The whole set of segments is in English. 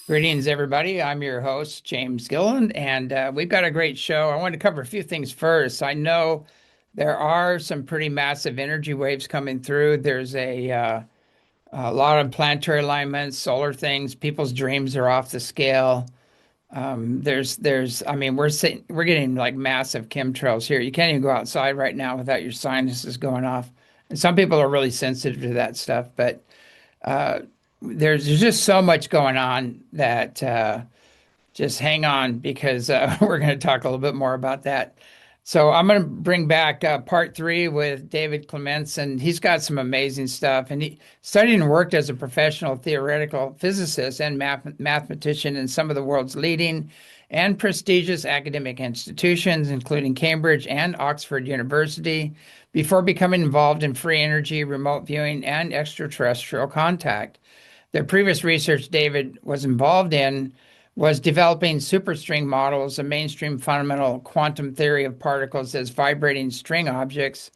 Greetings, everybody. I'm your host, James Gilliland, and we've got a great show. I want to cover a few things first. I know there are some pretty massive energy waves coming through. There's a lot of planetary alignments, solar things. People's dreams are off the scale. I mean, we're getting like massive chemtrails here. You can't even go outside right now without your sinuses going off. And some people are really sensitive to that stuff, but uh, there's just so much going on that just hang on because we're going to talk a little bit more about that. So I'm going to bring back part three with David Clements, and he's got some amazing stuff. And he studied and worked as a professional theoretical physicist and mathematician in some of the world's leading and prestigious academic institutions, including Cambridge and Oxford University, before becoming involved in free energy, remote viewing, and extraterrestrial contact. The previous research David was involved in was developing superstring models, a mainstream fundamental quantum theory of particles as vibrating string objects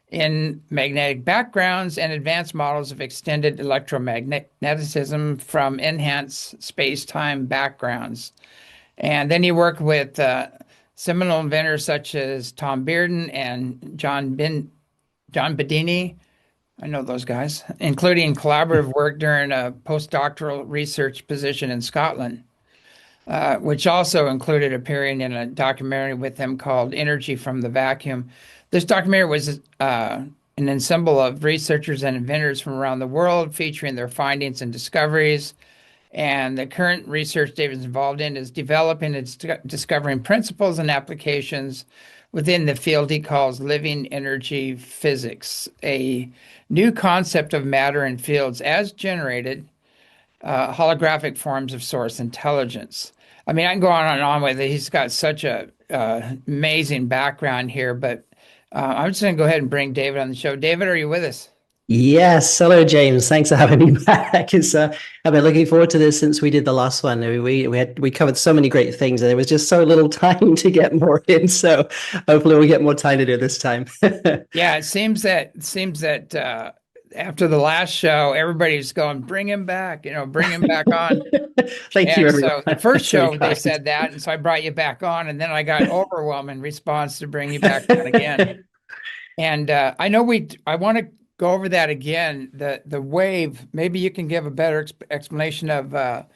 in magnetic backgrounds, and advanced models of extended electromagnetism from enhanced space-time backgrounds. And then he worked with seminal inventors such as Tom Bearden and John Bedini. I know those guys, including collaborative work during a postdoctoral research position in Scotland, which also included appearing in a documentary with them called Energy from the Vacuum. This documentary was an ensemble of researchers and inventors from around the world featuring their findings and discoveries. And the current research David's involved in is developing and discovering principles and applications within the field he calls living energy physics, a new concept of matter and fields as generated holographic forms of source intelligence. I mean, I can go on and on with it. He's got such a amazing background here, but I'm just going to go ahead and bring David on the show. David, are you with us? Yes, hello James. Thanks for having me back. I've been looking forward to this since we did the last one. We covered so many great things, and there was just so little time to get more in. So hopefully we'll get more time to do it this time. Yeah, it seems that after the last show, everybody's going, bring him back, bring him back on. Thank you, And everyone. so the first That's really show they kind. said that, and so I brought you back on, and then I got overwhelming response to bring you back on again. And I want to go over that again. The wave. Maybe you can give a better explanation of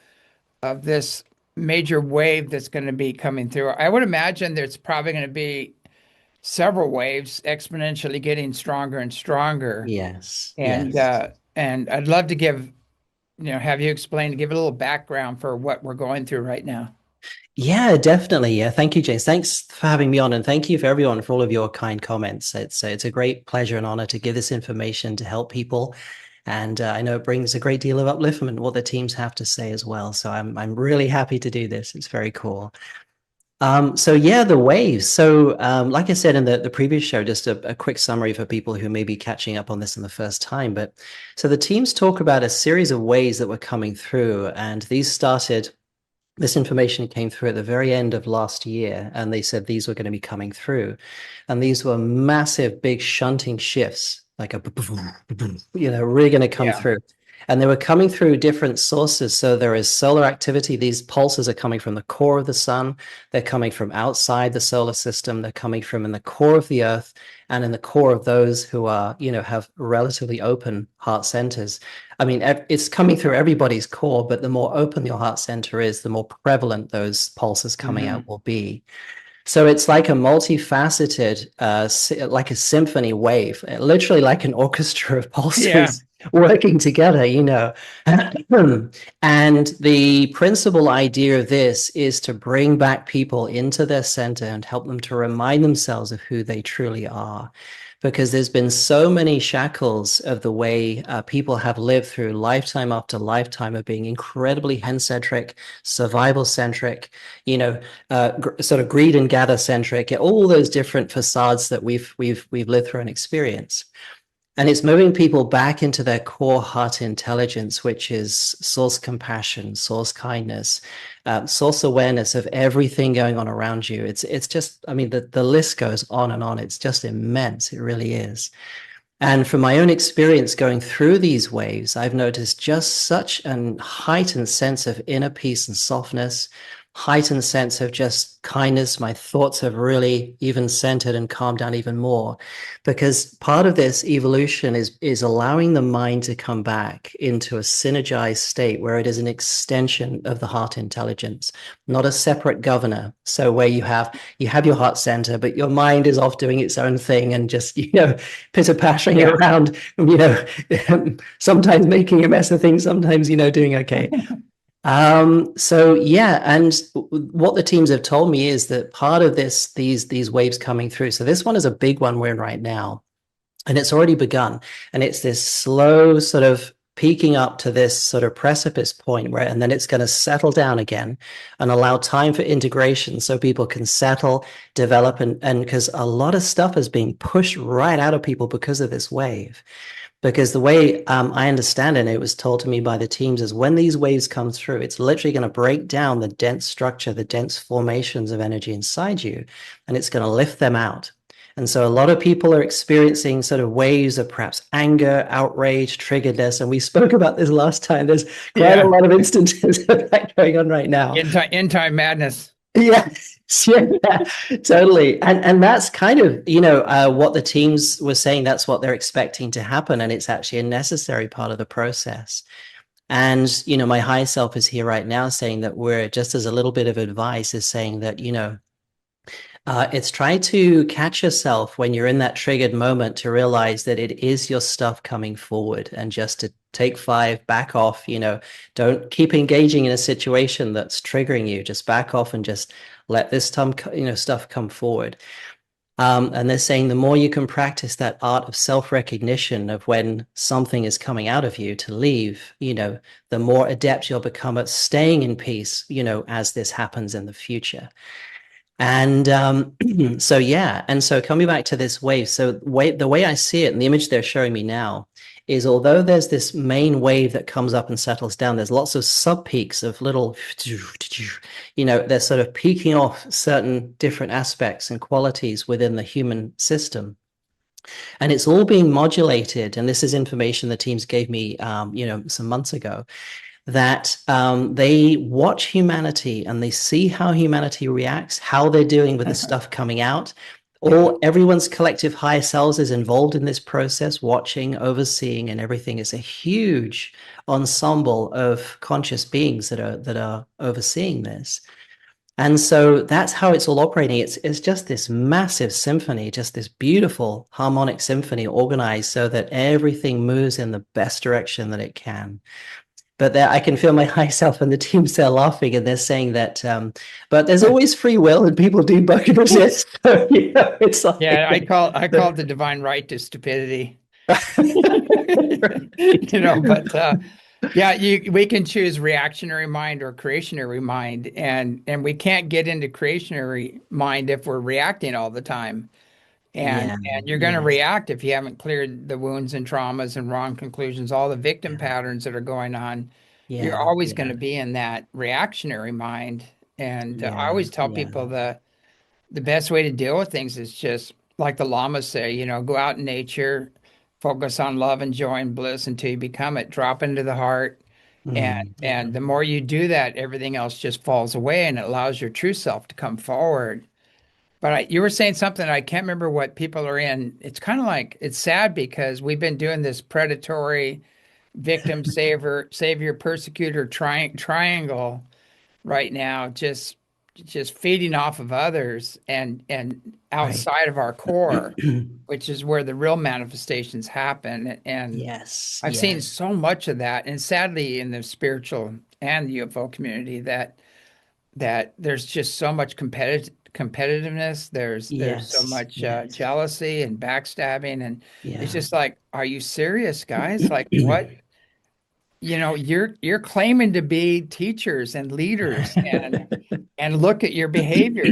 this major wave that's going to be coming through. I would imagine there's probably going to be several waves exponentially getting stronger and stronger. Yes, And yes. I'd love to have you explain, give a little background for what we're going through right now. Yeah, definitely. Yeah, thank you, James. Thanks for having me on, and thank you for everyone for all of your kind comments. It's a great pleasure and honor to give this information to help people, and I know it brings a great deal of upliftment what the teams have to say as well. So I'm really happy to do this. It's very cool. So yeah, the waves. So like I said in the previous show, just a quick summary for people who may be catching up on this in the first time. But so the teams talk about a series of waves that were coming through, and this information came through at the very end of last year, and they said these were going to be coming through. And these were massive, big shunting shifts, like really going to come Yeah. through. And they were coming through different sources. So there is solar activity. These pulses are coming from the core of the sun. They're coming from outside the solar system. They're coming from in the core of the earth and in the core of those who are, have relatively open heart centers. I mean, it's coming through everybody's core, but the more open your heart center is, the more prevalent those pulses coming Hmm. out will be. So it's like a multifaceted, like a symphony wave, literally like an orchestra of Yeah. pulses working together. And the principal idea of this is to bring back people into their center and help them to remind themselves of who they truly are, because there's been so many shackles of the way people have lived through lifetime after lifetime of being incredibly hen-centric, survival-centric, sort of greed and gather centric, all those different facades that we've lived through and experienced. And it's moving people back into their core heart intelligence, which is source compassion, source kindness, source awareness of everything going on around you. It's just, I mean, the list goes on and on. It's just immense. It really is. And from my own experience going through these waves, I've noticed just such an heightened sense of inner peace and softness, heightened sense of just kindness. My thoughts have really even centered and calmed down even more, because part of this evolution is allowing the mind to come back into a synergized state where it is an extension of the heart intelligence, not a separate governor. So where you have your heart center, but your mind is off doing its own thing and just, pitter-pattering Yeah. around, sometimes making a mess of things, sometimes, doing okay. So yeah, and what the teams have told me is that part of these waves coming through. So this one is a big one we're in right now, and it's already begun. And it's this slow sort of peaking up to this sort of precipice point where, and then it's going to settle down again and allow time for integration so people can settle, develop, and because a lot of stuff is being pushed right out of people because of this wave. Because the way I understand it, and it was told to me by the teams, is when these waves come through, it's literally going to break down the dense structure, the dense formations of energy inside you, and it's going to lift them out. And so a lot of people are experiencing sort of waves of perhaps anger, outrage, triggeredness. And we spoke about this last time. There's quite a Yeah. lot of instances of that going on right now. End time madness. Yeah, yeah, totally. And that's kind of, what the teams were saying, that's what they're expecting to happen. And it's actually a necessary part of the process. And, my higher self is here right now saying that we're just as a little bit of advice is saying that, it's try to catch yourself when you're in that triggered moment to realize that it is your stuff coming forward and just to take 5, back off, don't keep engaging in a situation that's triggering you. Just back off and just let this stuff come forward. And they're saying the more you can practice that art of self-recognition of when something is coming out of you to leave, the more adept you'll become at staying in peace, as this happens in the future. And so yeah, and so coming back to this wave, so the way I see it, and the image they're showing me now, is although there's this main wave that comes up and settles down, there's lots of sub peaks of little, they're sort of peaking off certain different aspects and qualities within the human system. And it's all being modulated. And this is information the teams gave me, some months ago that they watch humanity and they see how humanity reacts, how they're doing with the stuff coming out. Yeah. Everyone's collective higher selves is involved in this process, watching, overseeing, and everything. Is a huge ensemble of conscious beings that are overseeing this. And so that's how it's all operating. It's just this massive symphony, just this beautiful harmonic symphony organized so that everything moves in the best direction that it can. But there, I can feel my high self and the teams there laughing, and they're saying that, but there's always free will, and people do buck and resist. So, it's like, Yeah, I call it the divine right to stupidity. But yeah, we can choose reactionary mind or creationary mind, and we can't get into creationary mind if we're reacting all the time. And yeah, and you're going to yes, react if you haven't cleared the wounds and traumas and wrong conclusions, all the victim yeah, patterns that are going on. You're yeah, always going yeah, to be in that reactionary mind. And I yeah, always tell yeah. people the best way to deal with things is just like the llamas say, go out in nature, focus on love and joy and bliss until you become it, drop into the heart. And Yeah, and the more you do that, everything else just falls away and it allows your true self to come forward. But you were saying something, I can't remember what people are in. It's kind of like it's sad because we've been doing this predatory victim savior persecutor triangle right now, just feeding off of others and right. outside of our core, which is where the real manifestations happen. And Yes, I've seen yes, so much of that, and sadly in the spiritual and the UFO community that there's just so much competitiveness. There's so yes, much yes, jealousy and backstabbing, and it's yeah. just like, are you serious, guys? Like, what? You're claiming to be teachers and leaders, and look at your behavior.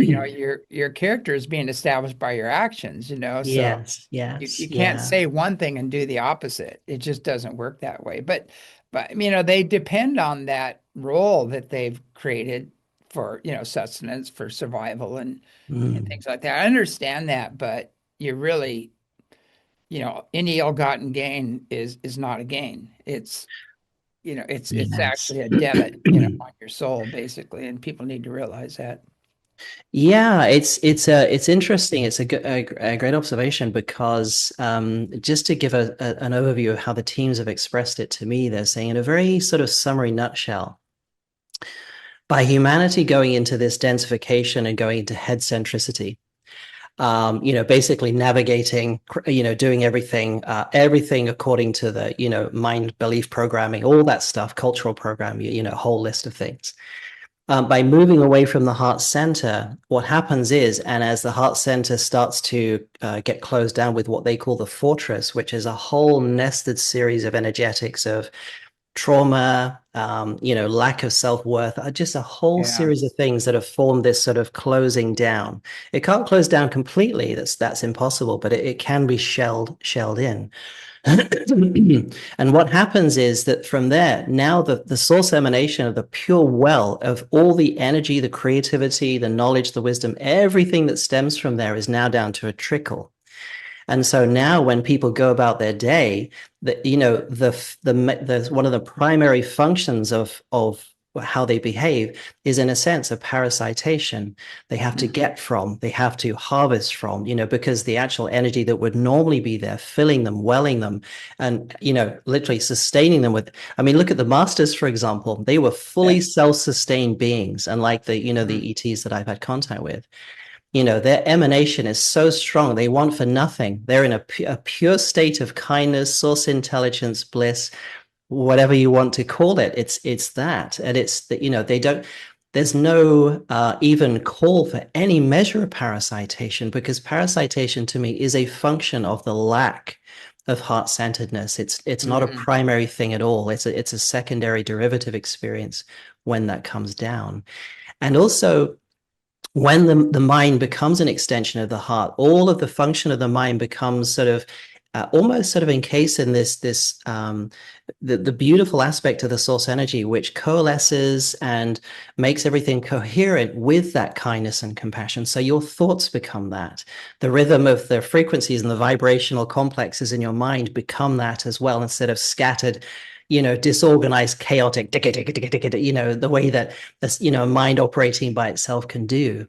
Your character is being established by your actions. So Yes, you, yes, you can't yeah. say one thing and do the opposite. It just doesn't work that way. But they depend on that role that they've created for, sustenance, for survival and Mm. things like that. I understand that, but you really any ill-gotten gain is not a gain. It's Yes. actually a debit, on your soul, basically, and people need to realize that. Yeah, it's interesting. It's a great observation because just to give an overview of how the teams have expressed it to me, they're saying in a very sort of summary nutshell, by humanity going into this densification and going into head centricity, basically navigating, doing everything according to the, mind belief programming, all that stuff, cultural programming, whole list of things. By moving away from the heart center, what happens is, and as the heart center starts to get closed down with what they call the fortress, which is a whole nested series of energetics of trauma, lack of self-worth, just a whole Yeah. series of things that have formed this sort of closing down. It can't close down completely. That's impossible, but it can be shelled in. And what happens is that from there, now the source emanation of the pure well of all the energy, the creativity, the knowledge, the wisdom, everything that stems from there is now down to a trickle. And so now when people go about their day, the one of the primary functions of how they behave is in a sense of parasitation. They have to get from, they have to harvest from, because the actual energy that would normally be there, filling them, welling them, and, literally sustaining them with, I mean, look at the masters, for example, they were fully Yeah. self-sustained beings, unlike the Mhm. ETs that I've had contact with. Their emanation is so strong. They want for nothing. They're in a pure state of kindness, source intelligence, bliss, whatever you want to call it. It's that, and it's that they don't. There's no even call for any measure of parasitation, because parasitation to me is a function of the lack of heart-centeredness. It's not a Mhm. primary thing at all. It's a secondary derivative experience when that comes down, and also when the mind becomes an extension of the heart, all of the function of the mind becomes sort of almost sort of encased in the beautiful aspect of the source energy, which coalesces and makes everything coherent with that kindness and compassion. So your thoughts become that. The rhythm of the frequencies and the vibrational complexes in your mind become that as well, instead of scattered, disorganized, chaotic, the way that a mind operating by itself can do.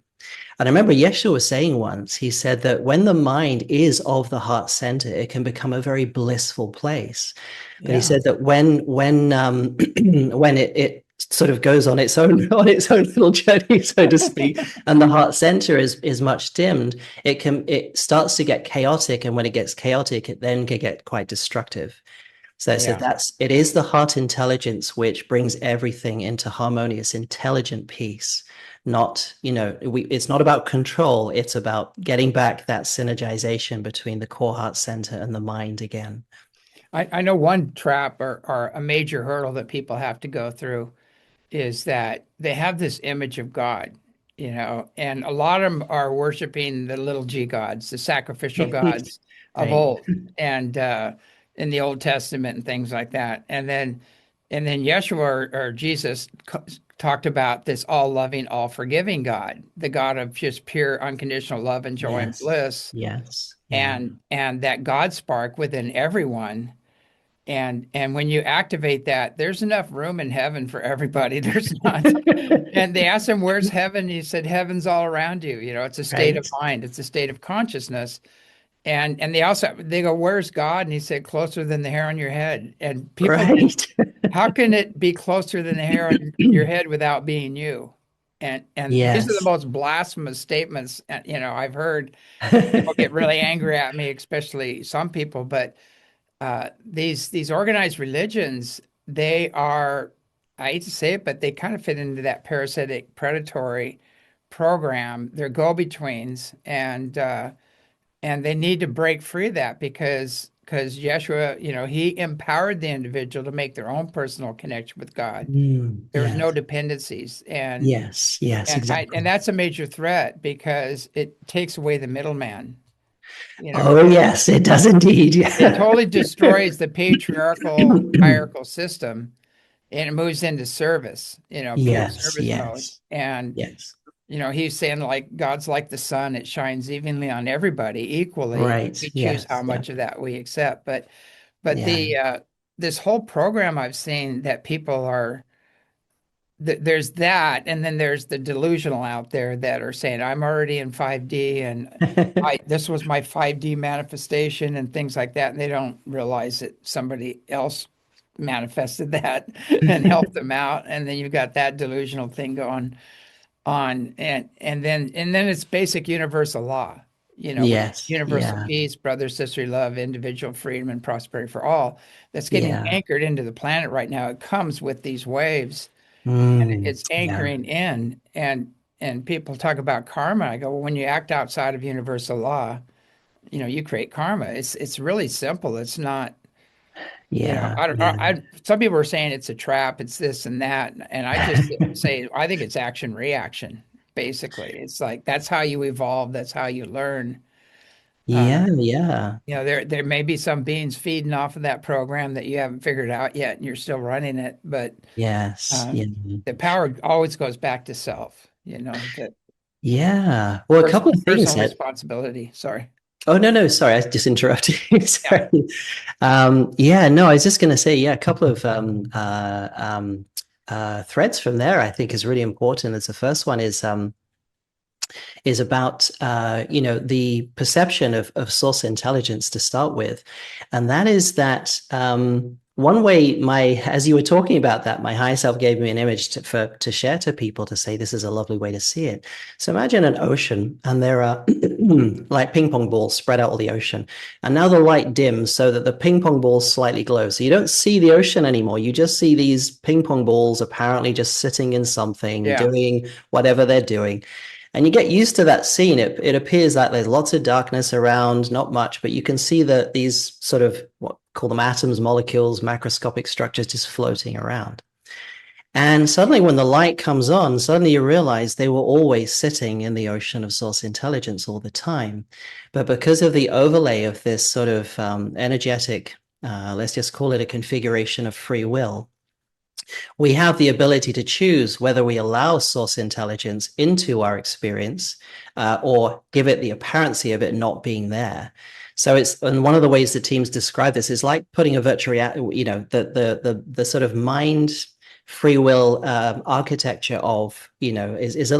And I remember Yeshua was saying once, he said that when the mind is of the heart center, it can become a very blissful place. But he Yeah. said that when when it sort of goes on its own on its own little journey, so to speak, and the heart center is much dimmed, it starts to get chaotic, and when it gets chaotic, it then can get quite destructive. So I said Yeah. it is the heart intelligence which brings everything into harmonious, intelligent peace. Not, it's not about control. It's about getting back that synergization between the core heart center and the mind again. I know one trap or a major hurdle that people have to go through is that they have this image of God, and a lot of them are worshiping the little g gods, the sacrificial gods of Right. old, and in the Old Testament and things like that. And then Yeshua or Jesus talked about this all-loving, all-forgiving God, the God of just pure unconditional love and joy and Yes. bliss, Yes. Yeah. and that God spark within everyone. And when you activate that, there's enough room in heaven for everybody. There's not. And they asked him, "Where's heaven?" He said, "Heaven's all around you. It's a state of Right. mind. It's a state of consciousness." And they go, "Where's God?" And he said, "Closer than the hair on your head." And people just, Right. how can it be closer than the hair on your head without being you? And these are the Yes. most blasphemous statements, I've heard. People get really angry at me, especially some people, but these organized religions, they are, I hate to say it, but they kind of fit into that parasitic predatory program. They're go-betweens, and they need to break free of that because Yeshua, he empowered the individual to make their own personal connection with God. There was no Yes. dependencies, and Yes. Yes. and I and Exactly. that's a major threat because it takes away the middleman. Oh, yes, it does indeed. It Yeah. totally destroys the patriarchal hierarchical system and it moves into service, pure Yes. service mode. Yes. And Yes. He's saying like God's like the sun, it shines evenly on everybody equally. Right. We choose how Yes. Yeah. much of that we accept. But Yeah. the this whole program I've seen that people are there's that, and then there's the delusional out there that are saying I'm already in 5D and I this was my 5D manifestation and things like that, and they don't realize that somebody else manifested that and helped them out, and then you've got that delusional thing going on, and then it's basic universal law, which is Yes. universal Yeah. peace, brother, sisterly love, individual freedom, and prosperity for all. That's getting Yeah. anchored into the planet right now. It comes with these waves, and it's Yeah. anchoring in, and people talk about karma. I go, well, when you act outside of universal law, you create karma. It's really simple. It's not, Yeah. I don't, Yeah. some people are saying it's a trap, it's this and that. And I just say, I think it's action reaction, basically. It's like, that's how you evolve. That's how you learn. Uh, Yeah. Yeah. there may be some beings feeding off of that program that you haven't figured out yet, and you're still running it. But Yes. um, Yeah. the power always goes back to self, that Yeah. Well, a couple of things personal that. responsibility. Sorry. Oh, no, no, sorry, I just interrupted you. Yeah. Sorry. Yeah, no, I was just going to say, yeah, a couple of threads from there I think is really important. As the first one is about the perception of source intelligence to start with, and that is that one way as you were talking about that, my higher self gave me an image to share to people to say this is a lovely way to see it. So imagine an ocean, and there are like ping pong balls spread out all the ocean, and now the light dims so that the ping pong balls slightly glow. So you don't see the ocean anymore. You just see these ping pong balls apparently just sitting in something, Yeah. doing whatever they're doing. And you get used to that scene. It appears like there's lots of darkness around, not much, but you can see that these sort of what call them atoms, molecules, macroscopic structures just floating around. And suddenly, when the light comes on, suddenly you realize they were always sitting in the ocean of source intelligence all the time. But because of the overlay of this sort of energetic, let's just call it a configuration of free will, we have the ability to choose whether we allow source intelligence into our experience or give it the apparency of it not being there. So and one of the ways that teams describe this is like putting a virtual reality, the sort of mind free will architecture of, it's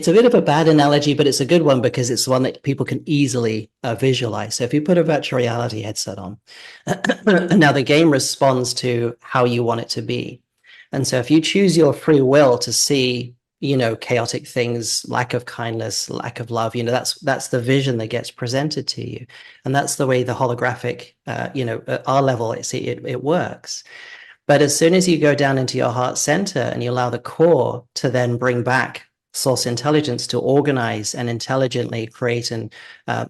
a bit of a bad analogy, but it's a good one because it's one that people can easily visualize. So if you put a virtual reality headset on, now the game responds to how you want it to be. And so if you choose your free will to see, chaotic things, lack of kindness, lack of love, that's the vision that gets presented to you. And that's the way the holographic, at our level, it works. But as soon as you go down into your heart center and you allow the core to then bring back source intelligence to organize and intelligently create and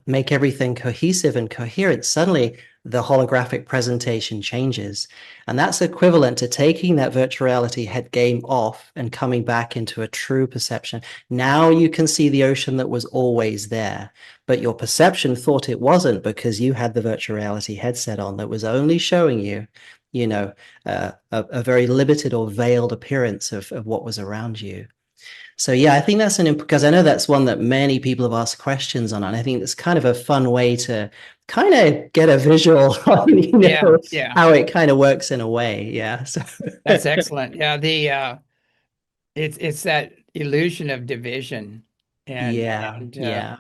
make everything cohesive and coherent, suddenly the holographic presentation changes. And that's equivalent to taking that virtual reality head game off and coming back into a true perception. Now you can see the ocean that was always there, but your perception thought it wasn't because you had the virtual reality headset on that was only showing you a very limited or veiled appearance of what was around you. So yeah, I think that's because I know that's one that many people have asked questions on, and I think it's kind of a fun way to kind of get a visual on, Yeah. Yeah. how it kind of works in a way. Yeah. So That's excellent. Yeah. It's that illusion of division, and yeah, and uh, yeah,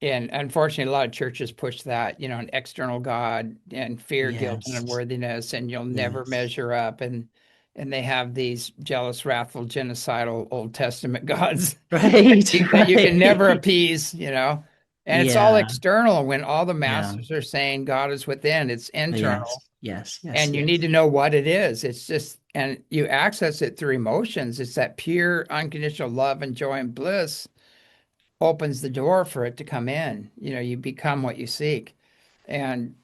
and unfortunately, a lot of churches push that, an external God and fear, guilt, and yes, unworthiness, and you'll never yes. measure up, and they have these jealous, wrathful, genocidal Old Testament gods Right, that you can never right. appease. And it's all Yeah, external when all the yeah. masters are saying God is within, it's internal, Yes, yes, yes, and you need yes. to know what it is. It's just, and you access it through emotions. It's that pure, unconditional love and joy and bliss opens the door for it to come in. You become what you seek. And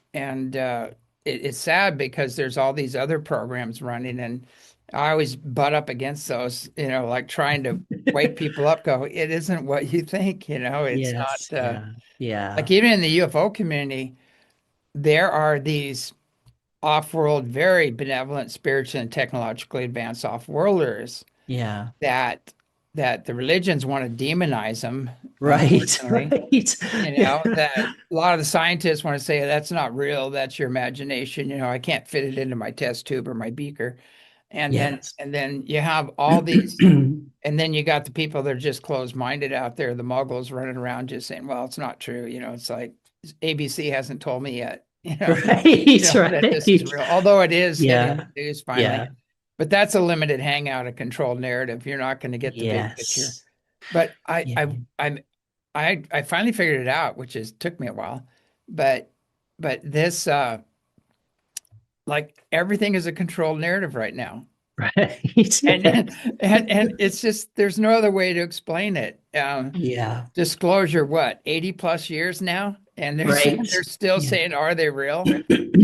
it's sad because there's all these other programs running, and I always butt up against those, like trying to wake people up, go, it isn't what you think, it's Yes, not yeah, like yeah, even in the UFO community, there are these off-world, very benevolent, spiritual and technologically advanced off-worlders yeah. that that the religions want to demonize them, Right, unfortunately. right. That a lot of the scientists want to say that's not real, that's your imagination. I can't fit it into my test tube or my beaker. And then Yes. and then you have all these, and then you got the people that are just closed-minded out there, the muggles running around just saying, well, it's not true. It's like ABC hasn't told me yet, Right, that this is right. real. Although it is hitting Yeah, the news finally. yeah. But that's a limited hangout, a controlled narrative. You're not going to get the big picture. Yes. But Yeah. I finally figured it out, which is took me a while. But this like everything is a controlled narrative right now. Right. And Yes. and it's just there's no other way to explain it. Yeah. Disclosure, what, 80 plus years now? And Right. they're still Yeah. saying, are they real? Do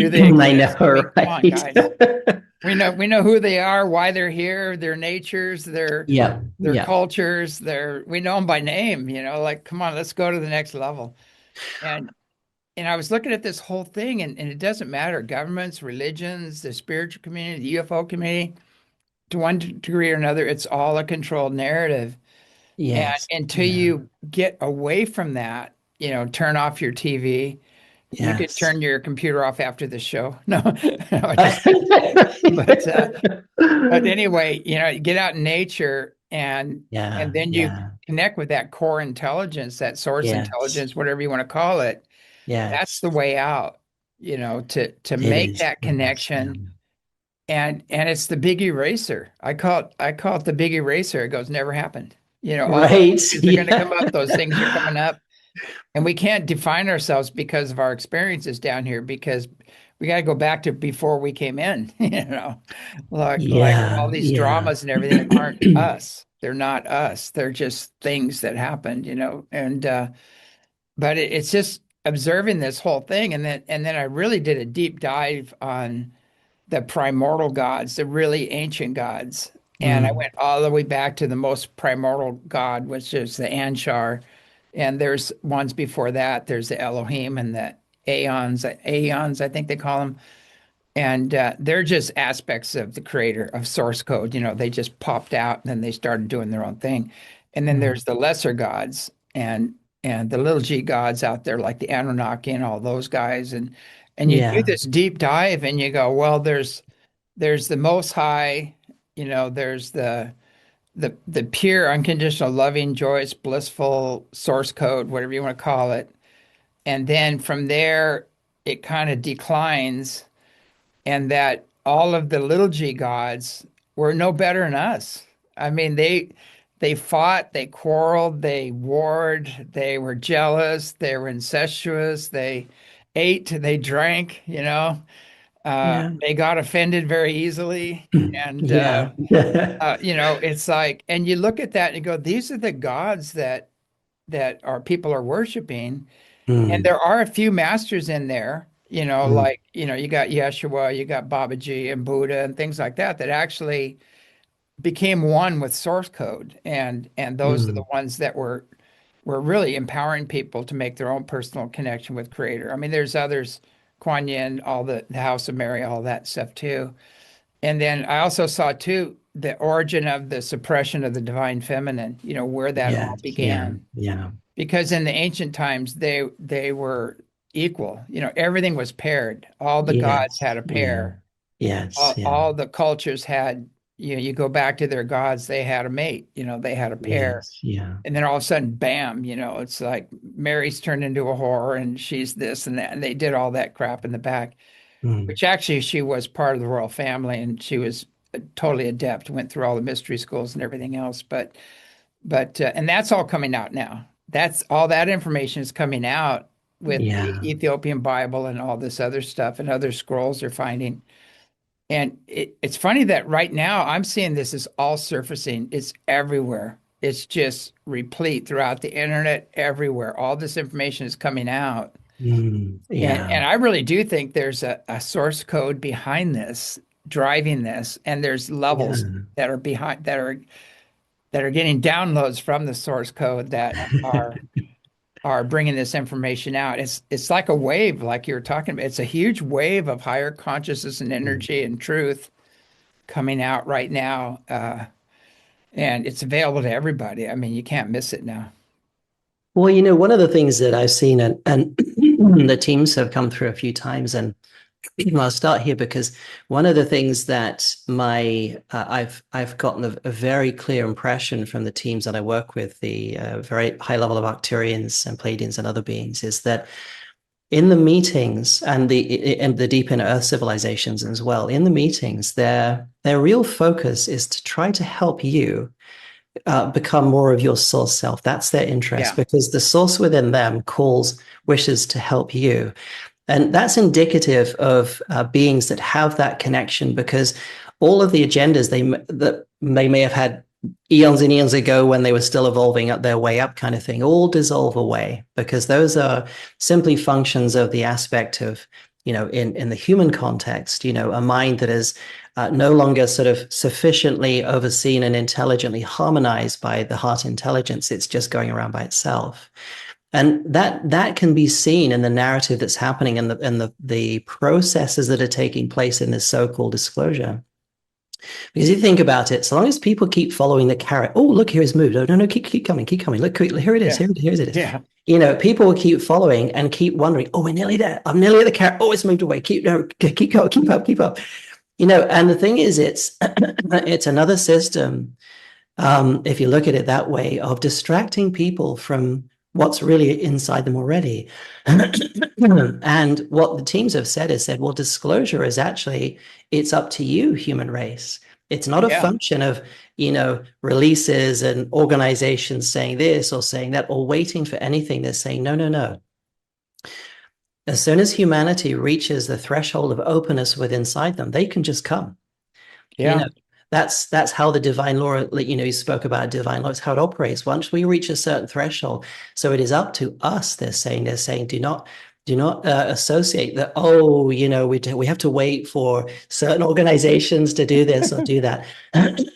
they I exist? I mean, know, come on, right? guys. We know who they are, why they're here, their natures, Yeah. their Yeah. cultures, we know them by name, like, come on, let's go to the next level. And I was looking at this whole thing, and it doesn't matter, governments, religions, the spiritual community, the UFO community, to one degree or another, it's all a controlled narrative. And Yes. until Yeah. you get away from that, turn off your TV. You could Yes. turn your computer off after the show. No, no, just but anyway, get out in nature, and Yeah. then you Yeah. connect with that core intelligence, that source Yes. intelligence, whatever you want to call it. That's Yes. the way out, to It make is. that It is. Yeah. connection. And it's the big eraser. I call it the big eraser. It goes, never happened. All those Right. images are going to come Yeah. up, those things are coming up. And we can't define ourselves because of our experiences down here, because we got to go back to before we came in, like all Yeah. these Yeah. dramas and everything aren't us. They're not us. They're just things that happened, and but it's just observing this whole thing. And then I really did a deep dive on the primordial gods, the really ancient gods. And I Mm. went all the way back to the most primordial god, which is the Anshar. And there's ones before that. There's the Elohim and the Aeons, I think they call them. And they're just aspects of the creator of source code. They just popped out and then they started doing their own thing. And then Mm. there's the lesser gods and the little g gods out there, like the Anunnaki and all those guys. And you do Yeah. this deep dive and you go, well, there's the most high, there's the pure, unconditional, loving, joyous, blissful source code, whatever you want to call it. And then from there, it kind of declines, and that all of the little g gods were no better than us. I mean, they fought, they quarreled, they warred, they were jealous, they were incestuous, they ate, they drank, Yeah. they got offended very easily. And Yeah. it's like, and you look at that and you go, these are the gods that our people are worshiping. And Mm. there are a few masters in there, Mm. like, you got Yeshua, you got Babaji and Buddha and things like that actually became one with source code. And those are the Mm. ones that were really empowering people to make their own personal connection with Creator. I mean, there's others, Kuan Yin, all the House of Mary, all that stuff too. And then I also saw too the origin of the suppression of the divine feminine, where that all Yes. Yeah. began. Yeah. Because in the ancient times they were equal. Everything was paired. All the gods Yes. had a Yeah. pair. Yes. Yeah. All the cultures had, you go back to their gods, they had a mate, they had a pair. Yes. Yeah. And then all of a sudden, bam, it's like Mary's turned into a whore and she's this and that. And they did all that crap in the back, Mm. which actually she was part of the royal family and she was totally adept, went through all the mystery schools and everything else. But and that's all coming out now. That's all, that information is coming out with the Yeah. Ethiopian Bible and all this other stuff and other scrolls they're finding. And it's funny that right now I'm seeing this is all surfacing. It's everywhere. It's just replete throughout the internet, everywhere. All this information is coming out. Mm. And Yeah. I really do think there's a source code behind this, driving this, and there's levels Yeah. that are behind that are getting downloads from the source code that are bringing this information out. It's like a wave, like you were talking about. It's a huge wave of higher consciousness and Mm. energy and truth coming out right now. and it's available to everybody. I mean, you can't miss it now. Well, one of the things that I've seen, and the teams have come through a few times, and I'll start here because one of the things that I've gotten a very clear impression from the teams that I work with, the very high level of Arcturians and Pleiadians and other beings, is that in the meetings and the deep inner Earth civilizations as well, in the meetings, their real focus is to try to help you become more of your source self. That's their interest Yeah. because the source within them wishes to help you. And that's indicative of beings that have that connection, because all of the agendas that they may have had eons and eons ago when they were still evolving up their way up kind of thing, all dissolve away, because those are simply functions of the aspect of, in the human context, a mind that is no longer sort of sufficiently overseen and intelligently harmonized by the heart intelligence. It's just going around by itself. And that can be seen in the narrative that's happening and the processes that are taking place in this so-called disclosure. Because you think about it, so long as people keep following the carrot, oh, look, here it's moved. Oh, no, keep coming, keep coming. Look, here it is, Yeah. here it is. Yeah. People will keep following and keep wondering, oh, we're nearly there. I'm nearly at the carrot. Oh, it's moved away. Keep going, keep up. And the thing is, it's it's another system, if you look at it that way, of distracting people from what's really inside them already. And what the teams have said is well, disclosure is actually, it's up to you, human race. It's not a Yeah. function of, releases and organizations saying this or saying that or waiting for anything. They're saying, no. As soon as humanity reaches the threshold of openness within inside them, they can just come. Yeah. That's how the divine law, you spoke about divine law, it's how it operates. Once we reach a certain threshold, so it is up to us, they're saying, do not associate that, oh, we have to wait for certain organizations to do this or do that.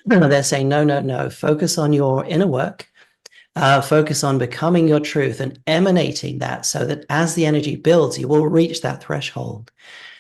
They're saying, no, focus on your inner work, focus on becoming your truth and emanating that, so that as the energy builds, you will reach that threshold.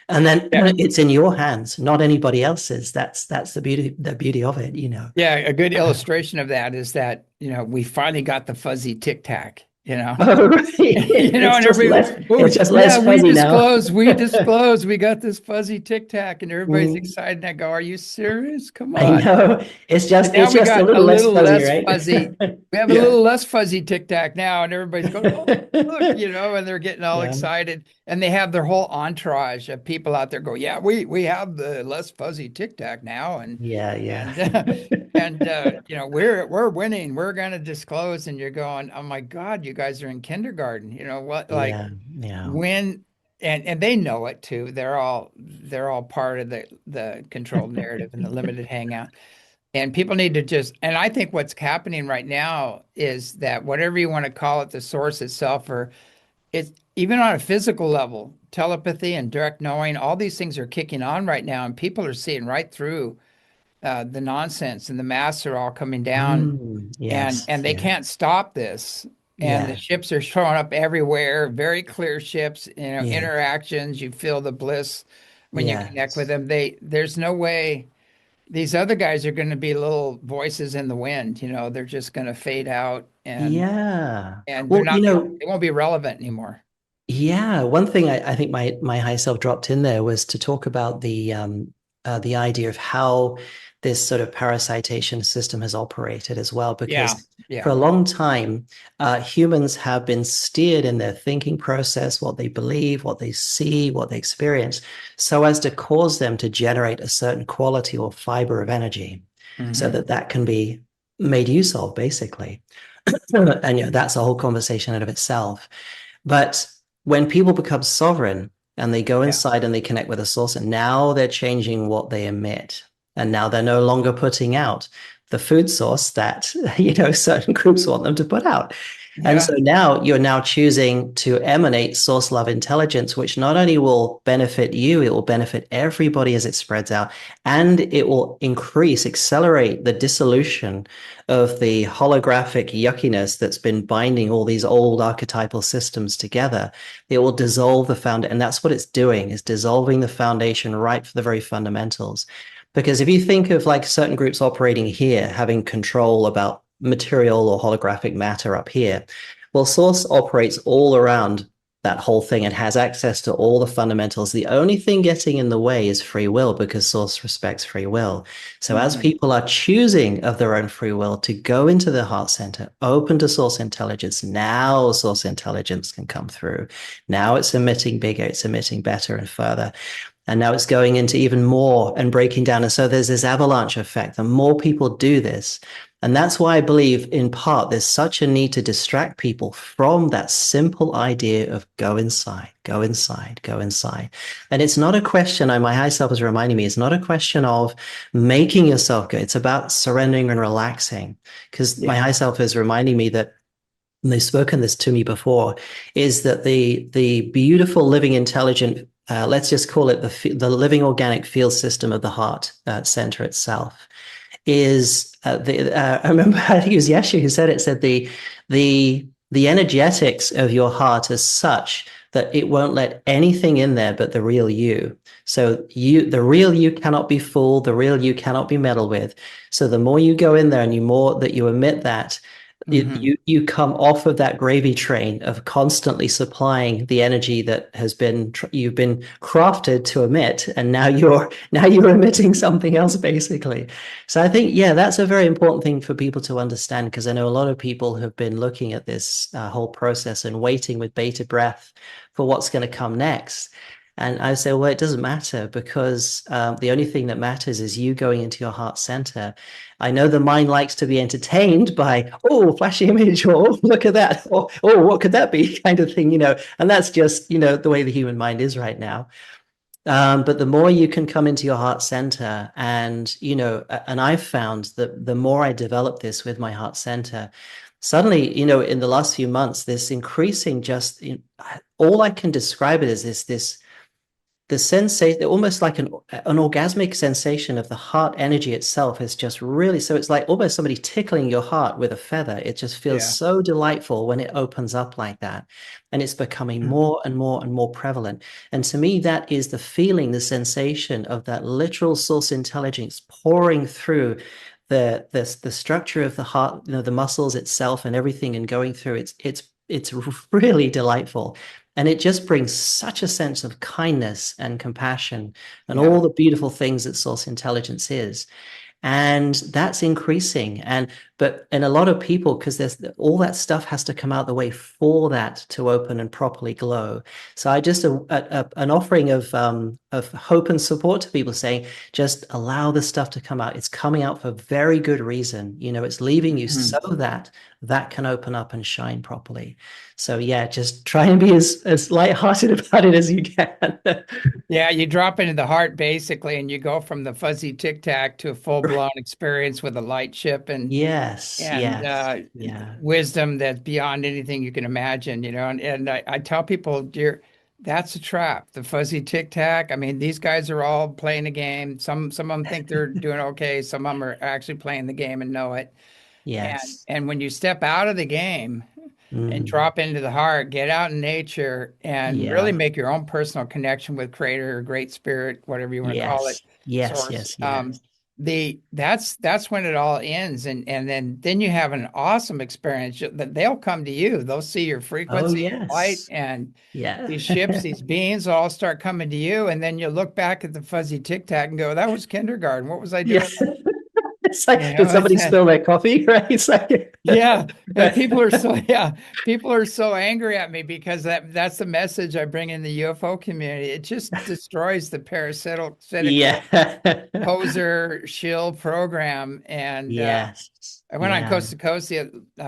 And then it's in your hands, not anybody else's. That's the beauty of it, Yeah. A good illustration of that is that, we finally got the fuzzy tic tac, Oh, right. and It's just less yeah, fuzzy now. we disclosed, we got this fuzzy tic tac, and everybody's Mm, excited. And I go, are you serious? Come I on. know. It's And just now we a got a little less little fuzzy, less right? fuzzy. We have a Yeah. little less fuzzy tic tac now, and everybody's going, oh, look, and they're getting all Yeah. excited. And they have their whole entourage of people out there go, yeah, we have the less fuzzy tic tac now. Yeah. And, we're winning. We're going to disclose. And you're going, oh my God, you guys are in kindergarten. You know what? Like Yeah. Yeah. when, and they know it too. They're all part of the controlled narrative and the limited hangout. And people need to and I think what's happening right now is that whatever you want to call it, the source itself, or it's even on a physical level, telepathy and direct knowing, all these things are kicking on right now, and people are seeing right through the nonsense, and the masks are all coming down, and Yes. they Yeah. can't stop this. And the Yeah. ships are showing up everywhere, very clear ships, Yeah. interactions. You feel the bliss when you connect with Yes. them. There's no way these other guys are going to be little voices in the wind. They're just going to fade out, and Yeah. they're Well, not. They won't be relevant anymore. yeah, one thing I think my high self dropped in there was to talk about the idea of how this sort of parasitation system has operated as well, Yeah, because for yeah, a long time, humans have been steered in their thinking process, what they believe, what they see, what they experience, so as to cause them to generate a certain quality or fiber of energy, so hmm that can be made use of, basically. And that's a whole conversation in of itself. But when people become sovereign and they go yeah, inside and they connect with a source, and now they're changing what they emit. And now they're no longer putting out the food source that, certain groups want them to put out. And yeah, so now you're now choosing to emanate source love intelligence, which not only will benefit you, it will benefit everybody as it spreads out, and it will accelerate the dissolution of the holographic yuckiness that's been binding all these old archetypal systems together. It will dissolve the foundation, and that's what it's doing, is dissolving the foundation right for the very fundamentals. Because if you think of like certain groups operating here, having control about material or holographic matter up here, well, Source operates all around that whole thing and has access to all the fundamentals. The only thing getting in the way is free will because Source respects free will. So as Mhm. people are choosing of their own free will to go into the heart center, open to Source intelligence, now Source intelligence can come through. Now it's emitting bigger, it's emitting better and further. And now it's going into even more and breaking down. And so there's this avalanche effect. The more people do this, and that's why I believe, in part, there's such a need to distract people from that simple idea of go inside, go inside, go inside. And it's not a question, my high self is reminding me, it's not a question of making yourself go. It's about surrendering and relaxing. Because my Yeah. high self is reminding me that, and they've spoken this to me before, is that the beautiful living intelligent, let's just call it the living organic field system of the heart center itself is I remember I think it was Yeshu who said it, said the energetics of your heart is such that it won't let anything in there but the real you. So the real you cannot be fooled, the real you cannot be meddled with. So the more you go in there and you more that you emit that, Hmm. you come off of that gravy train of constantly supplying the energy that has been you've been crafted to emit, and now you're emitting something else basically. So I think, yeah, that's a very important thing for people to understand, because I know a lot of people have been looking at this whole process and waiting with bated breath for what's going to come next. And I say, well, it doesn't matter, because the only thing that matters is you going into your heart center. I know the mind likes to be entertained by, oh, flashy image, or oh, look at that, or oh, what could that be, kind of thing, and that's just, the way the human mind is right now. But the more you can come into your heart center, and and I've found that the more I develop this with my heart center, suddenly, in the last few months, this increasing, just all I can describe it as this the sensation, almost like an orgasmic sensation of the heart energy itself, is just really, so it's like almost somebody tickling your heart with a feather. It just feels Yeah. so delightful when it opens up like that, and it's becoming more and more and more prevalent. And to me, that is the feeling, the sensation of that literal source intelligence pouring through the structure of the heart, the muscles itself and everything, and going through. It's really delightful. And it just brings such a sense of kindness and compassion and Yeah. all the beautiful things that source intelligence is. And that's increasing. And a lot of people, because there's all that stuff has to come out the way for that to open and properly glow. So I just an offering of hope and support to people, saying, just allow the stuff to come out. It's coming out for very good reason. It's leaving you so Mhm. that that can open up and shine properly. So yeah, just try and be as lighthearted about it as you can. Yeah, you drop into the heart basically, and you go from the fuzzy tic tac to a full blown experience with a light ship Yes, and yes, yeah. wisdom that's beyond anything you can imagine. And I tell people, dear, that's a trap. The fuzzy tic tac. I mean, these guys are all playing a game. Some of them think they're doing okay. Some of them are actually playing the game and know it. And Yes. and when you step out of the game and Mm. drop into the heart, get out in nature and really Yeah. make your own personal connection with creator or great spirit, whatever you want to call it, Yes. Yes. source. Yes. Yes. That's when it all ends. And then you have an awesome experience that they'll come to you. They'll see your Oh, frequency, your light, yes. and Yeah. these ships, these beings all start coming to you. And then you look back at the fuzzy tic tac and go, that was kindergarten. What was I Yeah. doing? It's like, did It's somebody spill their coffee? Right. It's like, yeah, and people are so angry at me because that's the message I bring in the UFO community. It just destroys the parasitical yeah. poser shill program. And Yes. I went on Yeah. Coast to Coast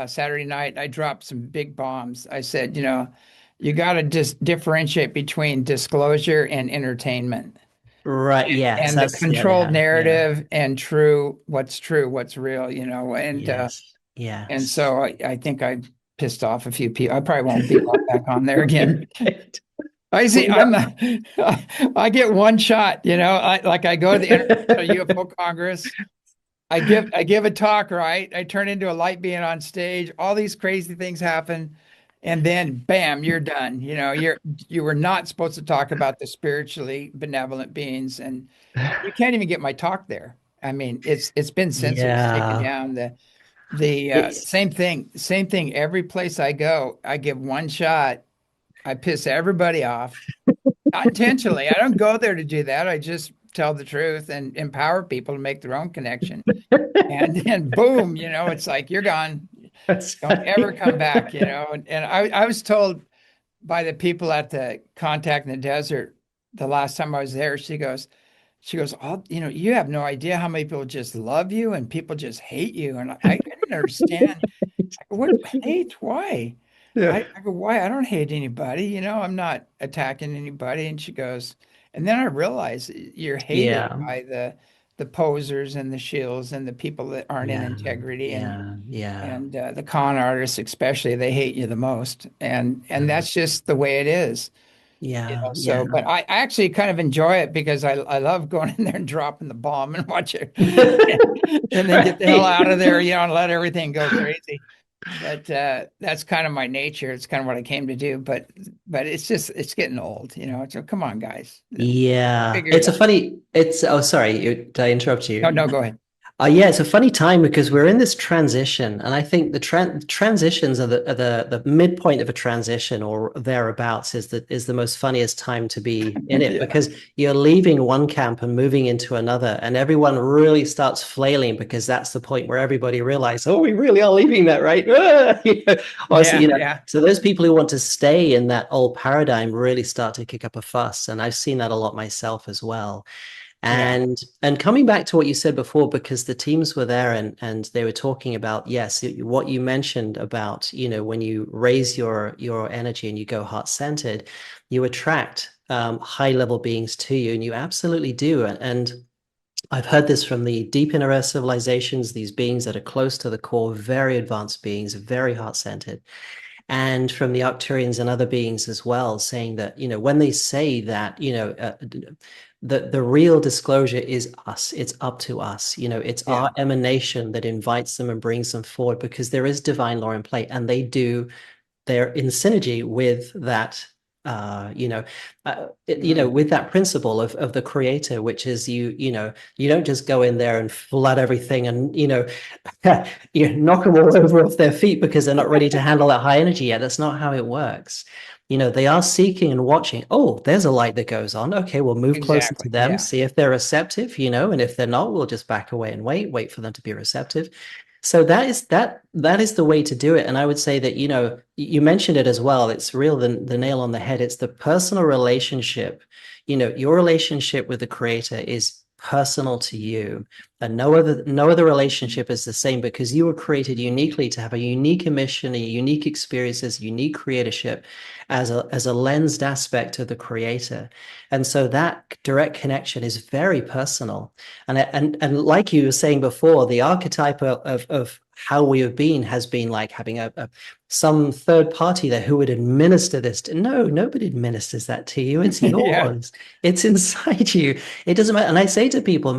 Saturday night. I dropped some big bombs. I said, you got to just differentiate between disclosure and entertainment, Right. Yes. and the That's, yeah, they controlled have. Yeah. narrative and true, what's real, Yes. and Yes. so I think I pissed off a few people. I probably won't be back on there again. Right. I Well, see. I get one shot. I go to the International UFO Congress. I give a talk. Right. I turn into a light being on stage. All these crazy things happen, and then bam, you're done. You were not supposed to talk about the spiritually benevolent beings, and you can't even get my talk there. I mean, it's been censored, it's taken Yeah. down. The It's same thing. Every place I go, I give one shot. I piss everybody off, not intentionally. I don't go there to do that. I just tell the truth and empower people to make their own connection. And then boom, it's like you're gone. that's Don't ever funny. come back. And I was told by the people at the contact in the desert the last time I was there, she goes, oh, you have no idea how many people just love you and people just hate you. And I didn't understand. I go, what hate? Why? Yeah. I go, why? I don't hate anybody. I'm not attacking anybody. And she goes, and then I realized you're hated Yeah. by the posers and the shills and the people that aren't in Yeah. integrity Yeah. Yeah. and the con artists especially. They hate you the most, and Yeah. that's just the way it is. Yeah. So, Yeah. but I actually kind of enjoy it because I love going in there and dropping the bomb and watch it, and then get the hell out of there, Right. and let everything go crazy. But that's kind of my nature. It's kind of what I came to do. But it's getting old. So come on, guys, Yeah. figure it out. Oh, sorry, did I interrupt No, you? no, go ahead. Yeah, it's a funny time because we're in this transition, and I think the transitions are the midpoint of a transition or thereabouts is the most funniest time to be in it Yeah, because you're leaving one camp and moving into another, and everyone really starts flailing because that's the point where everybody realizes, oh, we really are leaving that, right? Or so, yeah, yeah, so those people who want to stay in that old paradigm really start to kick up a fuss, and I've seen that a lot myself as well. yeah, And coming back to what you said before, because the teams were there and they were talking about, yes, what you mentioned about, when you raise your energy and you go heart-centered, you attract high level beings to you, and you absolutely do. And I've heard this from the deep inner earth civilizations, these beings that are close to the core, very advanced beings, very heart-centered, and from the Arcturians and other beings as well, saying that, when they say that, the real disclosure is us. It's up to us. It's yeah. our emanation that invites them and brings them forward because there is divine law in play, and they're in synergy with that. Mhm. With that principle of the creator, which is you don't just go in there and flood everything and you knock them all over off their feet because they're not ready to handle that high energy yet. That's not how it works. They are seeking and watching. Oh, there's a light that goes on. Okay, we'll move closer to Exactly. them, Yeah. see if they're receptive, and if they're not, we'll just back away and wait for them to be receptive. So that is the way to do it. And I would say that, you mentioned it as well. It's real, the nail on the head. It's the personal relationship. Your relationship with the creator is personal to you, and no other relationship is the same because you were created uniquely to have a unique emission, a unique experiences, unique creatorship as a lensed aspect of the creator. And so that direct connection is very personal. And like you were saying before, the archetype of how we have been has been like having some third party there who would administer this. No, nobody administers that to you. It's Yeah. yours. It's inside you. It doesn't matter. And I say to people,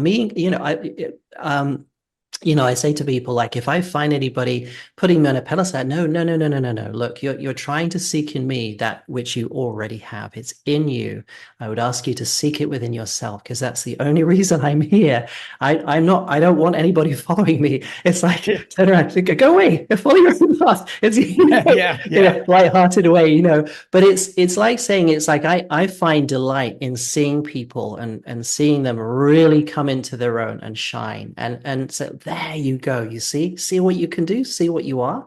I say to people, like, if I find anybody putting me on a pedestal, no, no, no, no, no, no, no. Look, you're trying to seek in me that which you already have. It's in you. I would ask you to seek it within yourself because that's the only reason I'm here. I don't want anybody following me. It's like, Yeah. turn around, go away, follow your own path. It's, Yeah. Yeah. light-hearted way. But it's like saying, it's like I find delight in seeing people and seeing them really come into their own and shine. And so there you go. You see what you can do, see what you are,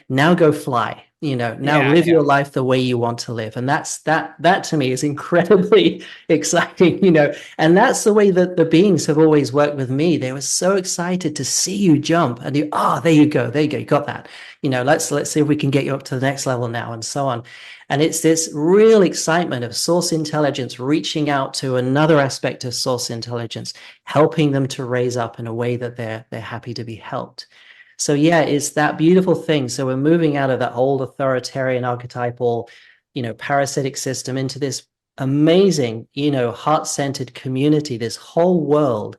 now go fly, now Yeah. live your Yeah. life the way you want to live. And that to me is incredibly exciting, and that's the way that the beings have always worked with me. They were so excited to see you jump and there you go. You got that. Let's see if we can get you up to the next level now, and so on. And it's this real excitement of source intelligence reaching out to another aspect of source intelligence, helping them to raise up in a way that they're happy to be helped. So yeah, it's that beautiful thing. So we're moving out of that old authoritarian archetypal, parasitic system into this amazing, heart-centered community, this whole world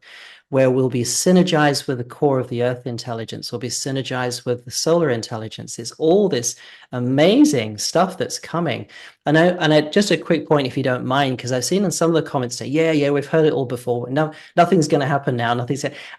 where we'll be synergized with the core of the Earth intelligence, we'll be synergized with the solar intelligence. It's all this amazing stuff that's coming. And just a quick point, if you don't mind, because I've seen in some of the comments say, yeah, we've heard it all before. No, nothing's going to happen now.